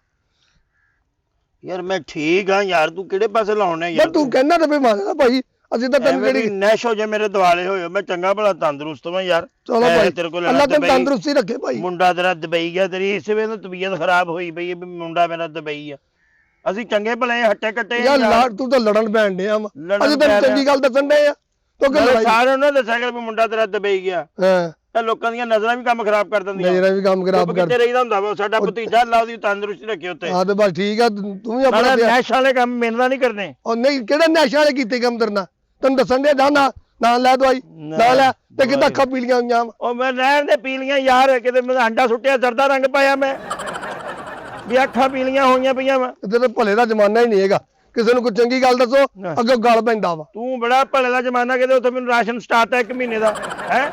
ਯਾਰ ਮੈਂ ਠੀਕ ਆ ਯਾਰ, ਤੂੰ ਕਿਹੜੇ ਪਾਸੇ ਲਾਉਣਾ ਯਾਰ? ਤੂੰ ਕਹਿੰਦਾ ਤੇ ਮੰਨਦਾ ਭਾਈ, ਅਸੀਂ ਤਾਂ ਤੈਨੂੰ ਜਿਹੜੀ ਜਿਹੜੀ ਨੈਸ਼ੋ ਜੇ ਮੇਰੇ ਦਿਵਾਲੇ ਹੋਏ, ਮੈਂ ਚੰਗਾ ਭਲਾ ਤੰਦਰੁਸਤ ਵਾਂ ਯਾਰ। ਚਲੋ ਭਾਈ, ਤੇਰੇ ਕੋਲ ਅੱਲਾ ਤੈਨੂੰ ਤੰਦਰੁਸਤੀ ਰੱਖੇ ਭਾਈ। ਮੁੰਡਾ ਤੇਰਾ ਦੁਬਈ ਗਿਆ, ਤੇਰੀ ਇਸੇ ਵੇਲੇ ਤਬੀਅਤ ਖਰਾਬ ਹੋਈ ਪਈ ਹੈ ਵੀ ਮੁੰਡਾ ਮੇਰਾ ਦੁਬਈ ਆ। ਅਸੀਂ ਚੰਗੇ ਭਲੇ ਹੱਟੇ ਕੱਟੇ ਯਾਰ ਤੂੰ ਤਾਂ ਲੜਨ ਪੈਣ ਡਿਆ ਵਾ, ਅਸੀਂ ਤੈਨੂੰ ਚੰਗੀ ਗੱਲ ਦੱਸਣ ਡੇ ਆ। ਤੂੰ ਕਿ ਲੜਾਈ ਸਾਰਿਆਂ ਨੂੰ ਦੱਸਿਆ ਕਿ ਵੀ ਮੁੰਡਾ ਤੇਰਾ ਦੁਬਈ ਗਿਆ। ਹਾਂ, ਇਹ ਲੋਕਾਂ ਦੀਆਂ ਨਜ਼ਰਾਂ ਵੀ ਕੰਮ ਖਰਾਬ ਕਰ ਦਿੰਦੀਆਂ। ਮੇਰਾ ਵੀ ਕੰਮ ਖਰਾਬ ਕਰ ਕਿਤੇ ਰਹਿਦਾ ਹੁੰਦਾ ਵਾ ਸਾਡਾ ਭਤੀਜਾ, ਅੱਲਾ ਉਹਦੀ ਤੰਦਰੁਸਤੀ ਰੱਖੇ ਉੱਤੇ। ਹਾਂ ਤੇ ਬਸ ਠੀਕ ਆ, ਤੂੰ ਵੀ ਆਪਣਾ ਨੈਸ਼ ਵਾਲੇ ਕੰਮ ਮੇਰੇ ਨਾਲ ਨਹੀਂ ਕਰਨੇ। ਉਹ ਨਹੀਂ, ਕਿਹੜੇ ਨਸ਼ੇ ਵਾਲੇ ਕੀਤੇ ਕੰਮ ਕਰਨਾ? ਤੈਨੂੰ ਦੱਸਣ ਦੇ ਨਾ ਲੈ ਦਵਾਈ ਨਾ ਲੈ, ਤੇ ਕਿੱਦਾਂ ਅੱਖਾਂ ਪੀਲੀਆਂ ਹੋਈਆਂ। ਉਹ ਮੈਂ ਰਹਿਣ ਦੇ ਪੀਲੀਆਂ ਯਾਰ, ਕਿਤੇ ਮੈਂ ਅੰਡਾ ਸੁੱਟਿਆ ਜ਼ਰਦਾ ਰੰਗ ਪਾਇਆ ਮੈਂ ਵੀ ਅੱਖਾਂ ਪੀਲੀਆਂ ਹੋਈਆਂ ਪਈਆਂ ਵਾ। ਤੇ ਭਲੇ ਦਾ ਜ਼ਮਾਨਾ ਹੀ ਨਹੀਂ ਹੈਗਾ, ਕਿਸੇ ਨੂੰ ਕੋਈ ਚੰਗੀ ਗੱਲ ਦੱਸੋ ਅੱਗੇ ਗਲ ਪੈਂਦਾ ਵਾ। ਤੂੰ ਬੜਾ ਭਲੇ ਦਾ ਜ਼ਮਾਨਾ, ਕਿਤੇ ਉੱਥੇ ਮੈਨੂੰ ਰਾਸ਼ਨ ਸਟਾਰਟ ਹੈ 1 ਮਹੀਨੇ ਦਾ। ਹੈ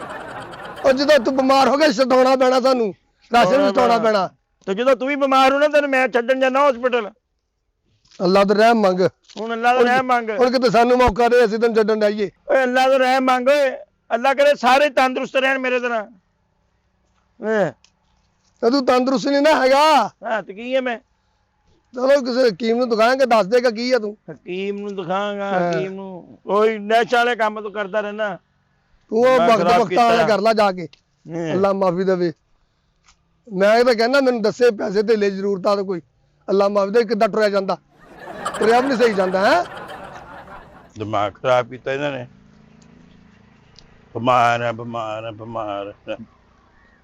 ਉਹ ਜਦੋਂ ਤੂੰ ਬਿਮਾਰ ਹੋ ਗਿਆ ਛਡਾਉਣਾ ਪੈਣਾ, ਸਾਨੂੰ ਰਾਸ਼ਨ ਵੀ ਛਡਾਉਣਾ ਪੈਣਾ। ਤੇ ਜਦੋਂ ਤੂੰ ਵੀ ਬਿਮਾਰ ਹੋ ਨਾ, ਤੈਨੂੰ ਮੈਂ ਛੱਡਣ ਜਾਣਾ ਹਸਪੀਟਲ। ਅੱਲਾ ਤੋਂ ਰਹਿਮ ਮੰਗ, ਹੁਣ ਅੱਲਾ ਤੋਂ ਰਹਿਮ ਮੰਗ। ਹੁਣ ਕਿਤੇ ਸਾਨੂੰ ਮੌਕਾ ਦੇ, ਅਸੀਂ ਤੈਨੂੰ ਛੱਡਣ ਜਾਈਏ। ਓਏ ਅੱਲਾ ਤੋਂ ਰਹਿਮ ਮੰਗ, ਓਏ ਅੱਲਾ ਕਰੇ ਸਾਰੇ ਤੰਦਰੁਸਤ ਰਹਿਣ ਮੇਰੇ ਤਰ੍ਹਾਂ। ਤੇ ਤੂੰ ਤੰਦਰੁਸਤ ਨਹੀਂ ਨਾ ਹੈਗਾ। ਹਾਂ ਤੇ ਕੀ ਹੈ ਮੈਂ? ਚਲੋ ਕਿਸੇ ਹਕੀਮ ਨੂੰ ਦਿਖਾਵਾਂਗੇ, ਦੱਸ ਦੇਗਾ ਕੀ ਆ ਤੂੰ। ਹਕੀਮ ਨੂੰ ਦਿਖਾਵਾਂਗਾ, ਹਕੀਮ ਨੂੰ ਕੋਈ ਨਸ਼ੇ ਵਾਲੇ ਕੰਮ ਤੂੰ ਕਰਦਾ ਰਹਿਣਾ। ਤੂੰ ਉਹ ਵਕਤ ਵਾਲਾ ਕਰ ਲੈ ਜਾ ਕੇ, ਅੱਲਾ ਮਾਫੀ ਦੇਵੇ। ਮੈਂ ਇਹ ਤਾਂ ਕਹਿੰਦਾ ਮੈਨੂੰ ਦੱਸੇ ਪੈਸੇ ਧੇਲੇ ਜ਼ਰੂਰਤ ਆ ਤਾਂ ਕੋਈ, ਅੱਲਾ ਮਾਫੀ ਦੇ। ਕਿੱਦਾਂ ਟੁਰਿਆ ਜਾਂਦਾ? ਟੁਰਿਆ ਵੀ ਨਹੀਂ ਸਹੀ ਜਾਂਦਾ। ਹੈ ਦਿਮਾਗ ਖਰਾਬ ਕੀਤਾ ਇਹਨਾਂ ਨੇ। ਬਿਮਾਰ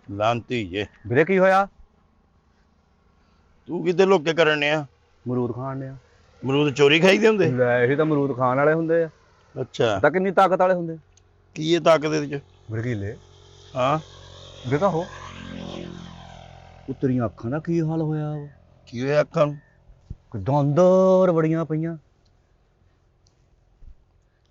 ਲਾਂਤੀ ਜੇ। ਵੀਰੇ ਕੀ ਹੋਇਆ? ਤੂੰ ਕਿਤੇ ਲੋਕੇ ਕਰਨ ਆ? ਮਰੂਦ ਖਾਣ ਡਿਆ। ਅਮਰੂਦ ਚੋਰੀ ਖਾਈਦੇ ਹੁੰਦੇ? ਲੈ ਇਹੀ ਤਾਂ ਮਰੂਦ ਖਾਣ ਵਾਲੇ ਹੁੰਦੇ ਆ। ਅੱਛਾ, ਤਾਂ ਕਿੰਨੀ ਤਾਕਤ ਵਾਲੇ ਹੁੰਦੇ ਕੀ ਇਹ ਤਾਕਤ ਇਹਦੇ ਚ? ਵਰਗੀਲੇ। ਹਾਂ ਦੇਖਾ ਹੋ ਉਹ ਤੇਰੀਆਂ ਅੱਖਾਂ ਦਾ ਕੀ ਹਾਲ ਹੋਇਆ ਵਾ? ਕੀ ਹੋਇਆ ਅੱਖਾਂ ਨੂੰ? ਕਿੱਦਾਂ ਅੰਦਰ ਵੜੀਆਂ ਪਈਆਂ।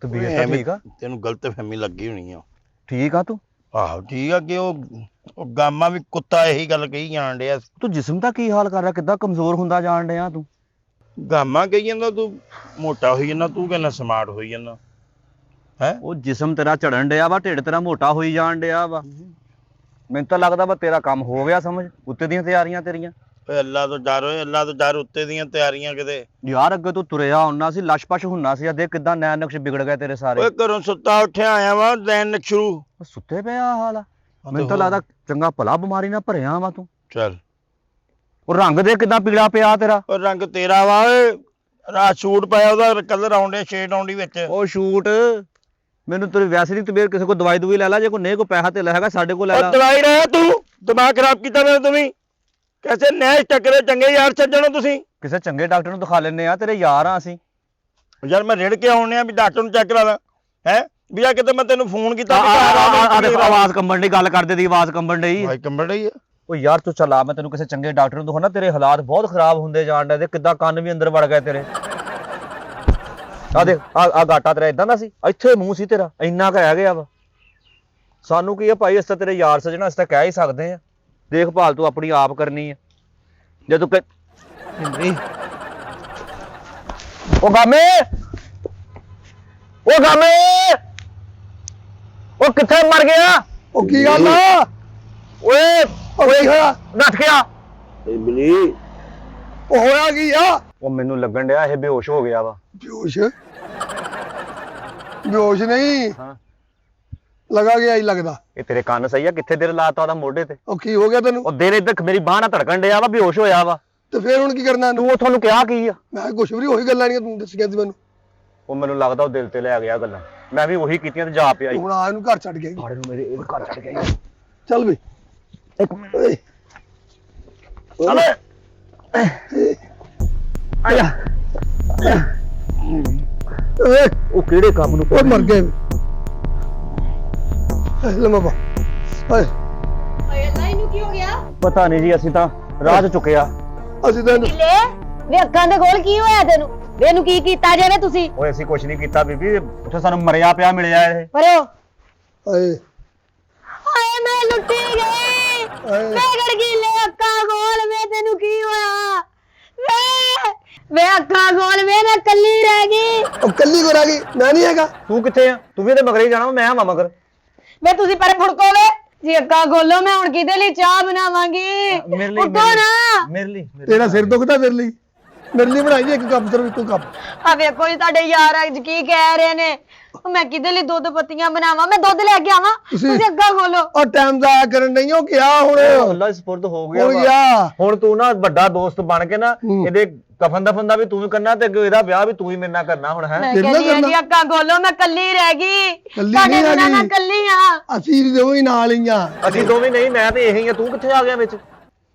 ਤਬੀਅਤ ਤਾਂ ਠੀਕ ਆ? ਤੈਨੂੰ ਗਲਤਫਹਿਮੀ ਲੱਗੀ ਹੋਣੀ ਆ। ਠੀਕ ਆ ਤੂੰ? ਆਹੋ ਠੀਕ ਆ। ਕਿ ਉਹ ਗਾਮਾ ਵੀ ਕੁੱਤਾ ਇਹੀ ਗੱਲ ਕਹੀ ਜਾਣ ਡਿਆ। ਤੂੰ ਜਿਸਮ ਦਾ ਕੀ ਹਾਲ ਕਰ ਰਿਹਾ? ਕਿੱਦਾਂ ਕਮਜ਼ੋਰ ਹੁੰਦਾ ਜਾਣ ਡਿਆ ਤੂੰ? ਗਾਮਾ ਕਹੀ ਜਾਂਦਾ ਤੂੰ ਮੋਟਾ ਹੋਈ ਜਾਂਦਾ, ਤੂੰ ਕਹਿੰਦਾ ਸਮਾਰਟ ਹੋਈ ਜਾਂਦਾ। ਹੈ ਉਹ ਜਿਸਮ ਤੇਰਾ ਝੜਨ ਡਿਆ ਵਾ, ਢਿੱਡ ਤੇਰਾ ਮੋਟਾ ਹੋਈ ਜਾਣ ਡਿਆ ਵਾ। ਮੈਨੂੰ ਤਾਂ ਲੱਗਦਾ ਵਾ ਤੇਰਾ ਕੰਮ ਹੋ ਗਿਆ ਸਮਝ। ਉੱਤੇ ਦੀਆਂ ਤਿਆਰੀਆਂ ਤੇਰੀਆਂ। ਓਏ ਅੱਲਾ ਤੋਂ ਡਰ, ਓਏ ਅੱਲਾ ਤੋਂ ਡਰ। ਉੱਤੇ ਦੀਆਂ ਤਿਆਰੀਆਂ ਕਿਤੇ। ਯਾਰ ਅੱਗੇ ਤੂੰ ਤੁਰਿਆ ਹੁੰਨਾ ਸੀ, ਲਸ਼-ਪਸ਼ ਹੁੰਨਾ ਸੀ, ਆ ਦੇਖ ਕਿੱਦਾਂ ਨੈਣ ਨਕਸ਼ ਵਿਗੜ ਗਏ ਤੇਰੇ ਸਾਰੇ। ਓਏ ਘਰੋਂ ਸੁੱਤਾ ਉੱਠਿਆ ਆਇਆ ਵਾ, ਲੈਣ ਸ਼ੁਰੂ। ਸੁੱਤੇ ਪਿਆ ਹਾਲ ਆ। ਮੈਨੂੰ ਤਾਂ ਲੱਗਦਾ ਚੰਗਾ ਭਲਾ ਬਿਮਾਰੀ ਨਾਲ ਭਰਿਆ ਵਾ ਤੂੰ। ਚੱਲ ਉਹ ਰੰਗ ਦੇ ਕਿੱਦਾਂ ਪੀਲਾ ਪਿਆ ਤੇਰਾ। ਉਹ ਰੰਗ ਤੇਰਾ ਵਾ ਓਏ। ਰਾਤ ਸੂਟ ਪਾਇਆ, ਉਹਦਾ ਕਲਰ ਆਉਂਦੇ, ਸ਼ੇਡ ਆਉਂਦੀ ਵਿੱਚ। ਉਹ ਸ਼ੂਟ ਮੈਨੂੰ ਤੇਰੀ ਵੈਸੇ ਨਹੀਂ ਤਬੀਅਤ, ਕਿਸੇ ਕੋ ਦਵਾਈ ਦਵਾਈ ਲੈ ਲੈ, ਜੇ ਕੋਈ ਨਹੀਂ ਕੋ ਪੈਸਾ ਤੇ ਹੈਗਾ ਸਾਡੇ ਕੋਲ ਲੈ ਲੈ। ਦਵਾਈ ਰਹਿ ਤੂੰ ਦਿਮਾਗ ਖਰਾਬ ਕੀਤਾ ਮੇਰਾ। ਤੂੰ ਵੀ कैसे नैश टकरे चंगे यार सज्जणो तुसी ਕਿਸੇ ਚੰਗੇ ਡਾਕਟਰ ਨੂੰ ਦਿਖਾ ਲੈਨੇ ਆ, ਤੇਰੇ ਯਾਰ ਆ ਅਸੀਂ। यार मैं रेड़ के आने भी डॉक्टर चेक करा ला है ਵੀ ਆ ਕਿਤੇ ਮੈਂ ਤੈਨੂੰ ਫੋਨ ਕੀਤਾ ਆ ਦੇਖੋ ਆਵਾਜ਼ ਕੰਬਣ ਦੀ ਗੱਲ ਕਰਦੇ ਦੀ ਆਵਾਜ਼ ਕੰਬਣ ਡਈ ਭਾਈ ਕੰਬਣ ਰਹੀ ਆ। ਉਹ ਯਾਰ ਤੂੰ ਚੱਲ ਆ, ਮੈਂ ਤੈਨੂੰ ਕਿਸੇ ਚੰਗੇ ਡਾਕਟਰ ਨੂੰ ਦਿਖਾਉਣਾ। ਤੇਰੇ ਹਾਲਾਤ ਬਹੁਤ ਖਰਾਬ ਹੁੰਦੇ ਜਾਣ ਡੇ, ਕਿੱਦਾਂ ਕੰਨ ਵੀ ਅੰਦਰ ਵੜ ਗਏ ਤੇਰੇ। ਆ ਦੇਖ ਆ ਗਾਟਾ ਤੇਰਾ ਇਦਾਂ ਦਾ ਸੀ, ਇੱਥੇ ਮੂੰਹ ਸੀ ਤੇਰਾ, ਇੰਨਾ ਕੁ ਰਹਿ ਗਿਆ ਵਾ। ਸਾਨੂੰ ਕੀ ਆ ਭਾਈ, ਇਸ ਤਾਂ ਤੇਰੇ ਯਾਰ ਸੱਜਣਾ, ਇਸ ਤਾਂ ਕਹਿ ਹੀ ਸਕਦੇ ਆ। ਦੇਖਭਾਲ ਤੂੰ ਆਪਣੀ ਆਪ ਕਰਨੀ ਆ। ਜਦੋਂ ਉਹ ਗਾਮੇ ਉਹ ਕਿੱਥੇ ਮਰ ਗਿਆ? ਉਹ ਕੀ ਗੱਲ ਆ? ਓਏ ਕੀ ਹੋਇਆ? ਨੱਠ ਗਿਆ। ਇਮਲੀ ਉਹ ਹੋਇਆ ਕੀ ਆ? ਉਹ ਮੈਨੂੰ ਲੱਗਣ ਡਿਆ ਇਹ ਬੇਹੋਸ਼ ਹੋ ਗਿਆ ਵਾ। ਬੇਹੋਸ਼ ਨਹੀਂ, ਹਾਂ ਲਗਾ ਗਿਆ ਹੀ ਲੱਗਦਾ। ਇਹ ਤੇਰੇ ਕੰਨ ਸਹੀ ਆ? ਕਿੱਥੇ ਦਿਲ ਲਾਤਾ ਉਹਦਾ ਮੋਢੇ ਤੇ? ਉਹ ਕੀ ਹੋ ਗਿਆ ਤੈਨੂੰ? ਉਹ ਦਿਲ ਇੱਧਰ ਮੇਰੀ ਬਾਂਹ ਨਾਲ ਧੜਕਣ ਡਿਆ ਵਾ, ਬੇਹੋਸ਼ ਹੋਇਆ ਵਾ। ਤੇ ਫੇਰ ਹੁਣ ਕੀ ਕਰਨਾ? ਤੂੰ ਤੁਹਾਨੂੰ ਕਿਹਾ ਕੀ ਆ? ਮੈਂ ਕੁਛ ਵੀ ਨਹੀਂ, ਉਹੀ ਗੱਲਾਂ ਨਹੀਂ ਤੂੰ ਦੱਸੀਆਂ ਸੀ ਮੈਨੂੰ। ਉਹ ਮੈਨੂੰ ਲੱਗਦਾ ਉਹ ਦਿਲ ਤੇ ਲੈ ਗਿਆ ਗੱਲਾਂ, ਮੈਂ ਵੀ ਉਹੀ ਕੀਤੀਆਂ ਤੇ ਜਾ ਪਿਆ। ਹੁਣ ਆ ਇਹਨੂੰ ਘਰ ਛੱਡ ਗਿਆ। ਸਾੜੇ ਨੂੰ ਮੇਰੇ ਇਹ ਘਰ ਛੱਡ ਗਿਆ। ਚੱਲ ਬਈ ਇੱਕ ਮਿੰਟ ਚੱਲ ਆਇਆ। ਓਏ ਉਹ ਕਿਹੜੇ ਕੰਮ ਨੂੰ ਉਹ ਮਰ ਗਏ। ਲੰਮਾ ਪਾ ਓਏ। ਓਏ ਅੱਲਾ, ਇਹਨੂੰ ਕੀ ਹੋ ਗਿਆ? ਪਤਾ ਨਹੀਂ ਜੀ, ਅਸੀਂ ਤਾਂ ਰਾਹ 'ਚ ਚੁੱਕਿਆ। ਅਸੀਂ ਤਾਂ ਗਿੱਲੇ ਵੇ ਅੱਖਾਂ ਦੇ ਕੋਲ ਕੀ ਹੋਇਆ ਤੈਨੂੰ? ਵੇ ਇਹਨੂੰ ਕੀ ਕੀਤਾ ਜੇ ਵੇ ਤੁਸੀਂ? ਓਏ ਅਸੀਂ ਕੁਛ ਨਹੀਂ ਕੀਤਾ ਬੀਬੀ, ਉੱਥੇ ਸਾਨੂੰ ਮਰਿਆ ਪਿਆ ਮਿਲਿਆ ਇਹ। ਪਰਿਓ ਓਏ ਹਾਏ ਮੈਂ ਲੁੱਟੀ ਗਈ। ਵੇ ਗੜਗੀਲੇ ਅੱਖਾਂ ਖੋਲ, ਵੇ ਤੈਨੂੰ ਕੀ ਹੋਇਆ? ਵੇ ਅੱਖਾਂ ਖੋਲ, ਵੇ ਮੈਂ ਕੱਲੀ ਰਹਿ ਗਈ। ਉਹ ਕੱਲੀ ਕੋ ਰਹਿ ਗਈ, ਮੈਂ ਨਹੀਂ ਹੈਗਾ। ਤੂੰ ਕਿੱਥੇ ਆ? ਤੂੰ ਵੀ ਇਹਦੇ ਮਗਰ ਹੀ ਜਾਣਾ, ਮੈਂ ਆਵਾਂ ਮਗਰ। ਵੇ ਤੁਸੀਂ ਪਰ ਫੁੜਕੋ ਵੇ ਜੀ, ਅੱਖਾਂ ਖੋਲੋ, ਮੈਂ ਹੁਣ ਕਿਹਦੇ ਲਈ ਚਾਹ ਬਣਾਵਾਂਗੀ? ਉੱਠੋ ਨਾ। ਮੇਰੇ ਲਈ ਤੇਰਾ ਸਿਰ ਦੁਖਦਾ ਤੇਰੇ ਲਈ? ਮੇਰੇ ਲਈ ਬਣਾਈ ਜੇ ਇੱਕ ਕੱਪ ਸਿਰ ਤੂੰ ਕੱਪ। ਆ ਵੇਖੋ ਜੀ ਤੁਹਾਡੇ ਯਾਰ ਅੱਜ ਕੀ ਕਹਿ ਰਹੇ ਨੇ। ਉਹ ਮੈਂ ਕਿਹਦੇ ਲਈ ਦੁੱਧ ਪੱਤੀਆਂ ਬਣਾਵਾਂ? ਮੈਂ ਦੁੱਧ ਲੈ ਕੇ ਆਵਾਂ? ਤੁਸੀਂ ਅੱਖਾਂ ਖੋਲੋ। ਉਹ ਟਾਈਮ ਦਾ ਕਰਨ ਨਹੀਂ ਉਹ ਕਿਹਾ ਹੁਣ ਅੱਲਾ ਸਪੁਰਦ ਹੋ ਗਿਆ ਹੋ ਵਾ। ਗਿਆ। ਹੁਣ ਤੂੰ ਨਾ ਵੱਡਾ ਦੋਸਤ ਬਣ ਕੇ ਨਾ ਇਹਦੇ ਕਫਨ ਦਫਨ ਦਾ ਵੀ ਤੂੰ ਹੀ ਕਰਨਾ ਤੇ ਅੱਗੇ ਇਹਦਾ ਵਿਆਹ ਵੀ ਤੂੰ ਹੀ ਮੇਰੇ ਨਾਲ ਕਰਨਾ ਹੁਣ। ਹੈ ਮੈਂ ਕਹਿੰਦੀ ਆ ਜੀ ਅੱਖਾਂ ਖੋਲੋ, ਮੈਂ ਕੱਲੀ ਰਹਿ ਗਈ। ਕੱਲੀ ਤੁਹਾਡੇ ਨਹੀਂ ਬਿਨਾਂ ਮੈਂ ਹੈਗੀ। ਕੱਲੀ ਆ। ਅਸੀਂ ਦੋਵੇਂ ਨਾਲ ਹੀ ਆ। ਅਸੀਂ ਦੋਵੇਂ ਨਹੀਂ, ਮੈਂ ਤੇ ਇਹੀ ਆ, ਤੂੰ ਕਿੱਥੇ ਆ ਗਿਆ ਵਿੱਚ?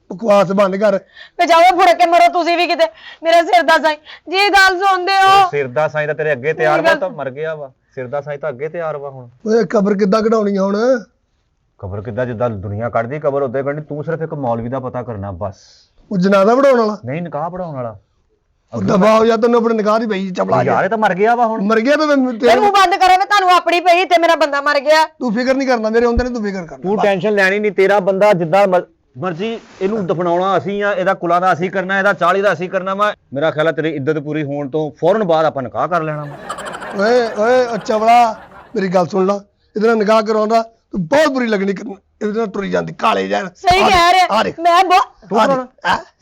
ਬਕਵਾਸ ਬੰਦ ਕਰ। ਤੇ ਜਾਓ ਫੁੜ ਕੇ ਮਰੋ ਤੁਸੀਂ ਵੀ ਕਿਤੇ, ਮੇਰੇ ਸਿਰ ਦਾ ਸਾਈ ਜੀ ਗੱਲ ਸੁਣਦੇ ਹੋ? ਸਿਰ ਦਾ ਸਾਈਂ ਤਾਂ ਤੇਰੇ ਅੱਗੇ ਤਿਆਰ ਵਾ, ਤਾਂ ਮਰ ਗਿਆ ਵਾ। ਸਿਰ ਦਾ ਸਾਈਂ ਤਾਂ ਅੱਗੇ ਤਿਆਰ ਵਾ ਹੁਣ। ਓਏ ਕਬਰ ਕਿੱਦਾਂ ਕਢਾਉਣੀ ਆ ਹੁਣ? ਕਬਰ ਕਿੱਦਾਂ? ਜਿੱਦਾਂ ਦੁਨੀਆ ਕੱਢਦੀ ਕਬਰ ਉਦਾਂ ਕੱਢਣੀ। ਤੂੰ ਸਿਰਫ ਇੱਕ ਮੌਲਵੀ ਦਾ ਪਤਾ ਕਰਨਾ ਬਸ। ਉਹ ਜਨਾਜ਼ਾ ਵੜਾਉਣ ਵਾਲਾ? ਨਹੀਂ, ਨਿਕਾਹ ਪੜਾਉਣ ਵਾਲਾ। ਦਬਾਓ ਜਾਂ ਤੈਨੂੰ ਆਪਣੇ ਨਿਕਾਹ ਦੀ ਪਈ ਚਪਲਾ ਯਾਰ ਇਹ ਤਾਂ ਮਰ ਗਿਆ ਵਾ ਹੁਣ। ਮਰ ਗਿਆ ਤਾਂ ਤੇ ਮੂੰਹ ਬੰਦ ਕਰੋ, ਮੈਂ ਤੁਹਾਨੂੰ ਆਪਣੀ ਪਈ ਤੇ ਮੇਰਾ ਬੰਦਾ ਮਰ ਗਿਆ। ਤੂੰ ਫਿਕਰ ਨਹੀਂ ਕਰਨਾ, ਮੇਰੇ ਹੁੰਦੇ ਨੇ ਤੂੰ ਫਿਕਰ ਕਰਨਾ। ਤੂੰ ਟੈਨਸ਼ਨ ਲੈਣੀ ਨਹੀਂ, ਤੇਰਾ ਬੰਦਾ ਜਿੱਦਾਂ ਮਰਜੀ ਇਹਨੂੰ ਦਫਨਾਉਣਾ ਅਸੀਂ ਆ, ਇਹਦਾ ਕੁਲਾਂ ਦਾ ਅਸੀਂ ਕਰਨਾ, ਇਹਦਾ 40 ਦਾ ਅਸੀਂ ਕਰਨਾ ਵਾ। ਮੇਰਾ ਖਿਆਲ ਆ ਤੇਰੀ ਇੱਜ਼ਤ ਪੂਰੀ ਹੋਣ ਤੋਂ ਫੌਰਨ ਬਾਅਦ ਆਪਾਂ ਨਿਕਾਹ ਕਰ ਲੈਣਾ ਵਾ। ਓਏ ਓਏ ਉਹ ਚਵਲਾ, ਮੇਰੀ ਗੱਲ ਸੁਣ ਲਾ। ਇਹਦੇ ਨਾਲ ਨਿਕਾਹ ਕਰਾਉਂਦਾ ਤੂੰ ਬਹੁਤ ਬੁਰੀ ਲੱਗਣੀ। ਇਹਦੇ ਨਾਲ ਤੁਰੀ ਜਾਂਦੀ ਕਾਲੇ ਜਾਨ। ਸਹੀ ਕਹਿ ਰਿਹਾ ਮੈਂ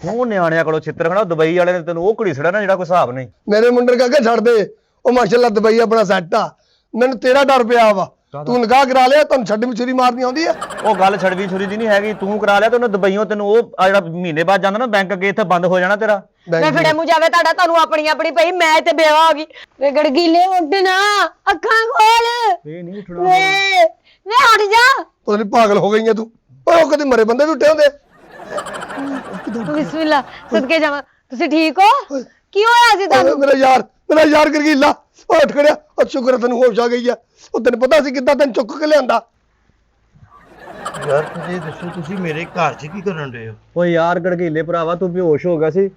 ਤੂੰ ਨਿਆਣਿਆਂ ਕੋਲੋਂ ਛਿੱਤਰ ਖਾਣਾ। ਦੁਬਈ ਵਾਲੇ ਨੇ ਤੈਨੂੰ ਉਹ ਕੁੜੀਸੜਾ ਨਾ ਜਿਹੜਾ ਕੋਈ ਹਿਸਾਬ ਨਹੀਂ। ਮੇਰੇ ਮੁੰਡੇ ਕਾਕੇ ਛੱਡ ਦੇ, ਉਹ ਮਾਸ਼ਾਅੱਲਾ ਦੁਬਈ ਆਪਣਾ ਸੈੱਟ ਆ। ਮੈਨੂੰ ਤੇਰਾ ਡਰ ਪਿਆ ਵਾ। ਤੂੰ ਨਿਕਾਹ ਕਰਾ ਲਿਆ, ਤੁਹਾਨੂੰ ਛੱਡ ਛੁਰੀ ਮਾਰਨੀ ਆਉਂਦੀ ਆ? ਉਹ ਗੱਲ ਛੜਵੀ ਛੁਰੀ ਦੀ ਨਹੀਂ ਹੈਗੀ। ਤੂੰ ਕਰਾ ਲਿਆ ਤੇ ਉਹਨੇ ਦੁਬਈਓਂ ਤੈਨੂੰ ਉਹ ਜਿਹੜਾ ਮਹੀਨੇ ਬਾਅਦ ਜਾਂਦਾ ਨਾ ਬੈਂਕ ਅੱਗੇ, ਇੱਥੇ ਬੰਦ ਹੋ ਜਾਣਾ ਤੇਰਾ। ਮੈਂ ਫਿੜੇ ਮੂੰਹ ਜਾਵੇ ਤੁਹਾਡਾ, ਤੁਹਾਨੂੰ ਆਪਣੀ ਆਪਣੀ ਪਈ, ਮੈਂ ਤੇ ਬੇਵਾ ਹੋ ਗਈ। ਵੇ ਗੜਗੀਲੇ ਉੱਠ ਨਾ, ਅੱਖਾਂ ਖੋਲ। ਇਹ ਨਹੀਂ ਉੱਠਣਾ। ਵੇ ਉੱਠ ਜਾ। ਪਤਾ ਨਹੀਂ ਪਾਗਲ ਹੋ ਗਈ ਆ ਤੂੰ। ਓਏ ਉਹ ਕਦੇ ਮਰੇ ਬੰਦੇ ਵੀ ਉੱਠੇ ਹੁੰਦੇ। ਬਿਸਮਿਲ੍ਲਾ, ਸਦਕੇ ਜਾਵਾਂ। ਤੁਸੀਂ ਠੀਕ ਹੋ? ਕੀ ਹੋਇਆ ਸੀ ਤੁਹਾਨੂੰ? ਮੇਰਾ ਯਾਰ ਗਰਗੀਲਾ ਉਹ ਉੱਠ ਖੜਿਆ। ਉਹ ਸ਼ੁਕਰ ਹੈ ਤੈਨੂੰ ਹੋਸ਼ ਆ ਗਈ ਆ। ਉਹ ਤੈਨੂੰ ਪਤਾ ਸੀ ਕਿੱਦਾਂ ਤੈਨੂੰ ਚੁੱਕ ਕੇ ਲਿਆਂਦਾ। ਯਾਰ ਤੁਸੀਂ ਦੱਸੋ, ਤੁਸੀਂ ਮੇਰੇ ਘਰ 'ਚ ਕੀ ਕਰਨ ਰਹੇ ਹੋ? ਓਏ ਯਾਰ ਗੜਗੀਲੇ ਭਰਾਵਾ, ਤੂੰ ਬੇਹੋਸ਼ ਹੋ ਗਿਆ ਸੀ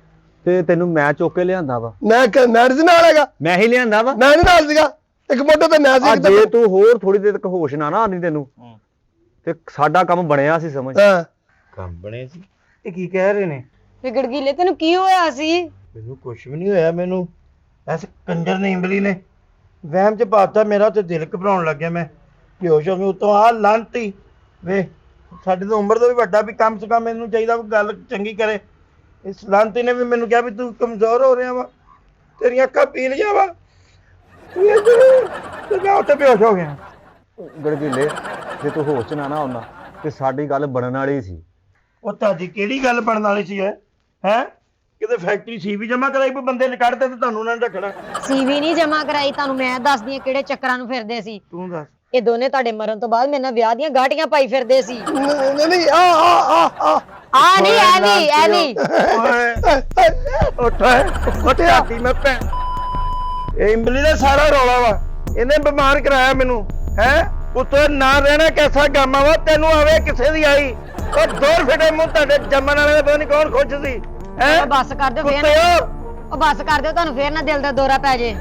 ਤੇ ਤੈਨੂੰ ਮੈਂ ਚੁੱਕ ਕੇ ਲਿਆਂਦਾ ਵਾ। ਮੈਂ ਦੇ ਨਾਲ ਹੈਗਾ? ਮੈਂ ਹੀ ਲਿਆਂਦਾ ਵਾ। ਮੈਂ ਨਹੀਂ ਨਾਲ ਸੀਗਾ, ਇੱਕ ਮੋਢੇ ਤੇ ਮੈਂ ਸੀ। ਜੇ ਤੂੰ ਹੋਰ ਥੋੜੀ ਦੇਰ ਤੱਕ ਹੋਸ਼ ਨਾ ਆਉਂਦੀ ਤੈਨੂੰ ਤੇ ਸਾਡਾ ਕੰਮ ਬਣਿਆ ਸੀ, ਸਮਝ। ਹਾਂ ਕੰਮ ਬਣੇ ਸੀ। ਇਹ ਕੀ ਕਹਿ ਰਹੇ ਨੇ? ਵੇ ਗੜਗੀਲੇ ਤੈਨੂੰ ਕੀ ਹੋਇਆ ਸੀ? ਮੈਨੂੰ ਕੁਝ ਵੀ ਨਹੀਂ ਹੋਇਆ। ਮੈਨੂੰ ਐਸ ਕੰਜਰ ਨੇ ਇਮਲੀ ਨੇ ਵਹਿਮ 'ਚ ਪਾਤਾ ਮੇਰਾ, ਤੇ ਦਿਲ ਘਬਰਾਉਣ ਲੱਗ ਗਿਆ। ਮੈਂ ਬੇਹੋਸ਼ ਹੋ ਗਿਆ। ਉਤੋਂ ਆ ਲਾਂਤੀ ਵੇ ਸਾਡੇ ਤੋਂ ਉਮਰ ਤੋਂ ਵੀ ਵੱਡਾ, ਵੀ ਕਮ ਸੇ ਕਮ ਮੈਨੂੰ ਚਾਹੀਦਾ ਵੀ ਗੱਲ ਚੰਗੀ ਕਰੇ। ਇਸ ਲਾਂਤੀ ਨੇ ਵੀ ਮੈਨੂੰ ਕਿਹਾ ਵੀ ਤੂੰ ਕਮਜ਼ੋਰ ਹੋ ਰਿਹਾ ਵਾ, ਤੇਰੀਆਂ ਅੱਖਾਂ ਪੀਲ ਗਿਆ ਵਾ। ਤੇ ਮੈਂ ਉੱਥੇ ਬੇਹੋਸ਼ ਹੋ ਗਿਆ। ਗੜਗੀਲੇ ਜੇ ਤੂੰ ਹੋਸ਼ ਚ ਨਾ ਆਉਂਦਾ ਤੇ ਸਾਡੀ ਗੱਲ ਬਣਨ ਵਾਲੀ ਸੀ। ਉਹ ਤੁਹਾਡੀ ਕਿਹੜੀ ਗੱਲ ਬਣਨ ਵਾਲੀ ਸੀ? ਹੈ ਕਿਤੇ ਫੈਕਟਰੀ ਸੀ ਵੀ ਜਮਾ ਕਰਾਈ, ਕੋਈ ਬੰਦੇ ਨੇ ਕੱਢਦੇ ਤੇ ਤੁਹਾਨੂੰ ਉਹਨਾਂ ਨੇ ਰੱਖਣਾ। ਸੀਵੀ ਨਹੀਂ ਜਮਾ ਕਰਾਈ, ਤੁਹਾਨੂੰ ਮੈਂ ਦੱਸਦੀ ਆ ਕਿਹੜੇ ਚੱਕਰਾਂ ਨੂੰ ਫਿਰਦੇ ਸੀ। ਤੂੰ ਦੱਸ। ਇਹ ਦੋਨੇ ਤੁਹਾਡੇ ਮਰਨ ਤੋਂ ਬਾਅਦ ਮੇਰੇ ਨਾਲ ਵਿਆਹ ਦੀਆਂ ਗਾਟੀਆਂ ਪਾਈ ਫਿਰਦੇ ਸੀ। ਨਹੀਂ ਆ ਨਹੀਂ ਐਵੇਂ ਉੱਠਿਆ ਸੀ ਮੈਂ ਭੈਣ। ਇਹ ਇਮਲੀ ਦਾ ਸਾਰਾ ਰੌਲਾ ਵਾ, ਇਹਨੇ ਬਿਮਾਰ ਕਰਾਇਆ ਮੈਨੂੰ। ਹੈ ਉੱਤੇ ਨਾ ਰਹਿਣਾ ਕੈਸਾ ਗਾਮਾ ਵਾ ਤੈਨੂੰ ਆਵੇ ਕਿਸੇ ਦੀ ਆਈ ਉਹ ਦੌਰ ਫਿਟੇ ਮੂੰਹ ਤੁਹਾਡੇ ਜੰਮਣ ਵਾਲੇ ਦਾ ਪਤਾ ਨਹੀਂ ਕੌਣ ਖੁਸ਼ ਸੀ ਹੈ ਉਹ ਬੱਸ ਕਰ ਦਿਓ ਫੇਰ ਕੁੱਤਿਓ ਉਹ ਬੱਸ ਕਰ ਦਿਓ, ਤੁਹਾਨੂੰ ਫੇਰ ਨਾ ਦਿਲ ਦਾ ਦੌਰਾ ਪੈ ਜੇ।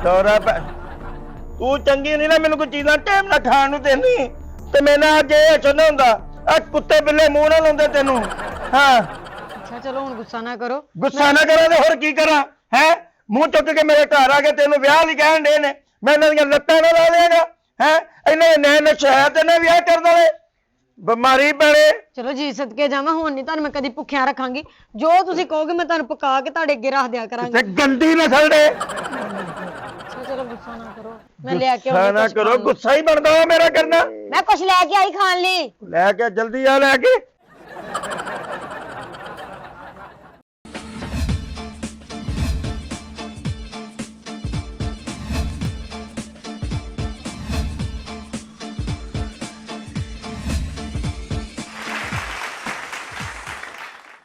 ਦੌਰਾ ਪੈ ਤੂੰ ਚੰਗੀ ਨਹੀਂ ਨਾ ਮੈਨੂੰ ਕੋਈ ਚੀਜ਼ਾਂ ਟਾਈਮ ਨਾਲ ਖਾਣ ਨੂੰ ਦੇਣੀ ਤੇ ਮੈਂ ਨਾ ਅੱਜ ਇਹ ਚੁੰਨਾ ਹੁੰਦਾ ਆ ਕੁੱਤੇ ਬਿੱਲੇ ਮੂੰਹ ਨਾਲ ਲਾਉਂਦੇ ਤੈਨੂੰ ਹਾਂ ਅੱਛਾ ਚਲੋ ਹੁਣ ਗੁੱਸਾ ਨਾ ਕਰੋ। ਗੁੱਸਾ ਨਾ ਕਰਾਂ ਤੇ ਹੋਰ ਕੀ ਕਰਾਂ ਹੈ ਮੂੰਹ ਚੁੱਕ ਕੇ ਮੇਰੇ ਘਰ ਆ ਕੇ ਤੈਨੂੰ ਵਿਆਹ ਲਈ ਕਹਿਣ ਦੇ ਨੇ ਮੈਂ ਇਹਨਾਂ ਦੀਆਂ ਲੱਤਾਂ ਨਾਲ ਲਾ ਦੇਗਾ ਹੈ ਇਹਨਾਂ ਦੇ ਨੈਣ ਨਸ਼ਾ ਤੇ ਨਾ ਵਿਆਹ ਕਰ ਦਵੇ ਬਿਮਾਰੀ ਪੈਣੇ ਚਲੋ ਜੀ ਸਦਕੇ ਜਾਵਾਂ, ਹੁਣ ਨਹੀਂ ਤੁਹਾਨੂੰ ਮੈਂ ਕਦੀ ਭੁੱਖਿਆਂ ਰੱਖਾਂਗੀ। ਜੋ ਤੁਸੀਂ ਕਹੋਗੇ ਮੈਂ ਤੁਹਾਨੂੰ ਪਕਾ ਕੇ ਤੁਹਾਡੇ ਅੱਗੇ ਰੱਖ ਦਿਆ ਕਰਾਂਗੀ। ਤੇ ਗੰਦੀ ਨਸਲ ਦੇ ਅੱਛਾ ਚਲੋ ਗੁੱਸਾ ਨਾ ਕਰੋ, ਮੈਂ ਲੈ ਕੇ ਗੁੱਸਾ ਆਉਂਦੀ ਨਾ ਕੁਛ ਕਰੋ ਖਾਣ ਨੂੰ। ਗੁੱਸਾ ਹੀ ਬਣਦਾ ਵਾ ਮੇਰਾ ਕਰਨਾ ਮੈਂ ਕੁਛ ਲੈ ਕੇ ਆਈ ਖਾਣ ਲਈ। ਲੈ ਕੇ ਜਲਦੀ ਆ ਲੈ ਕੇ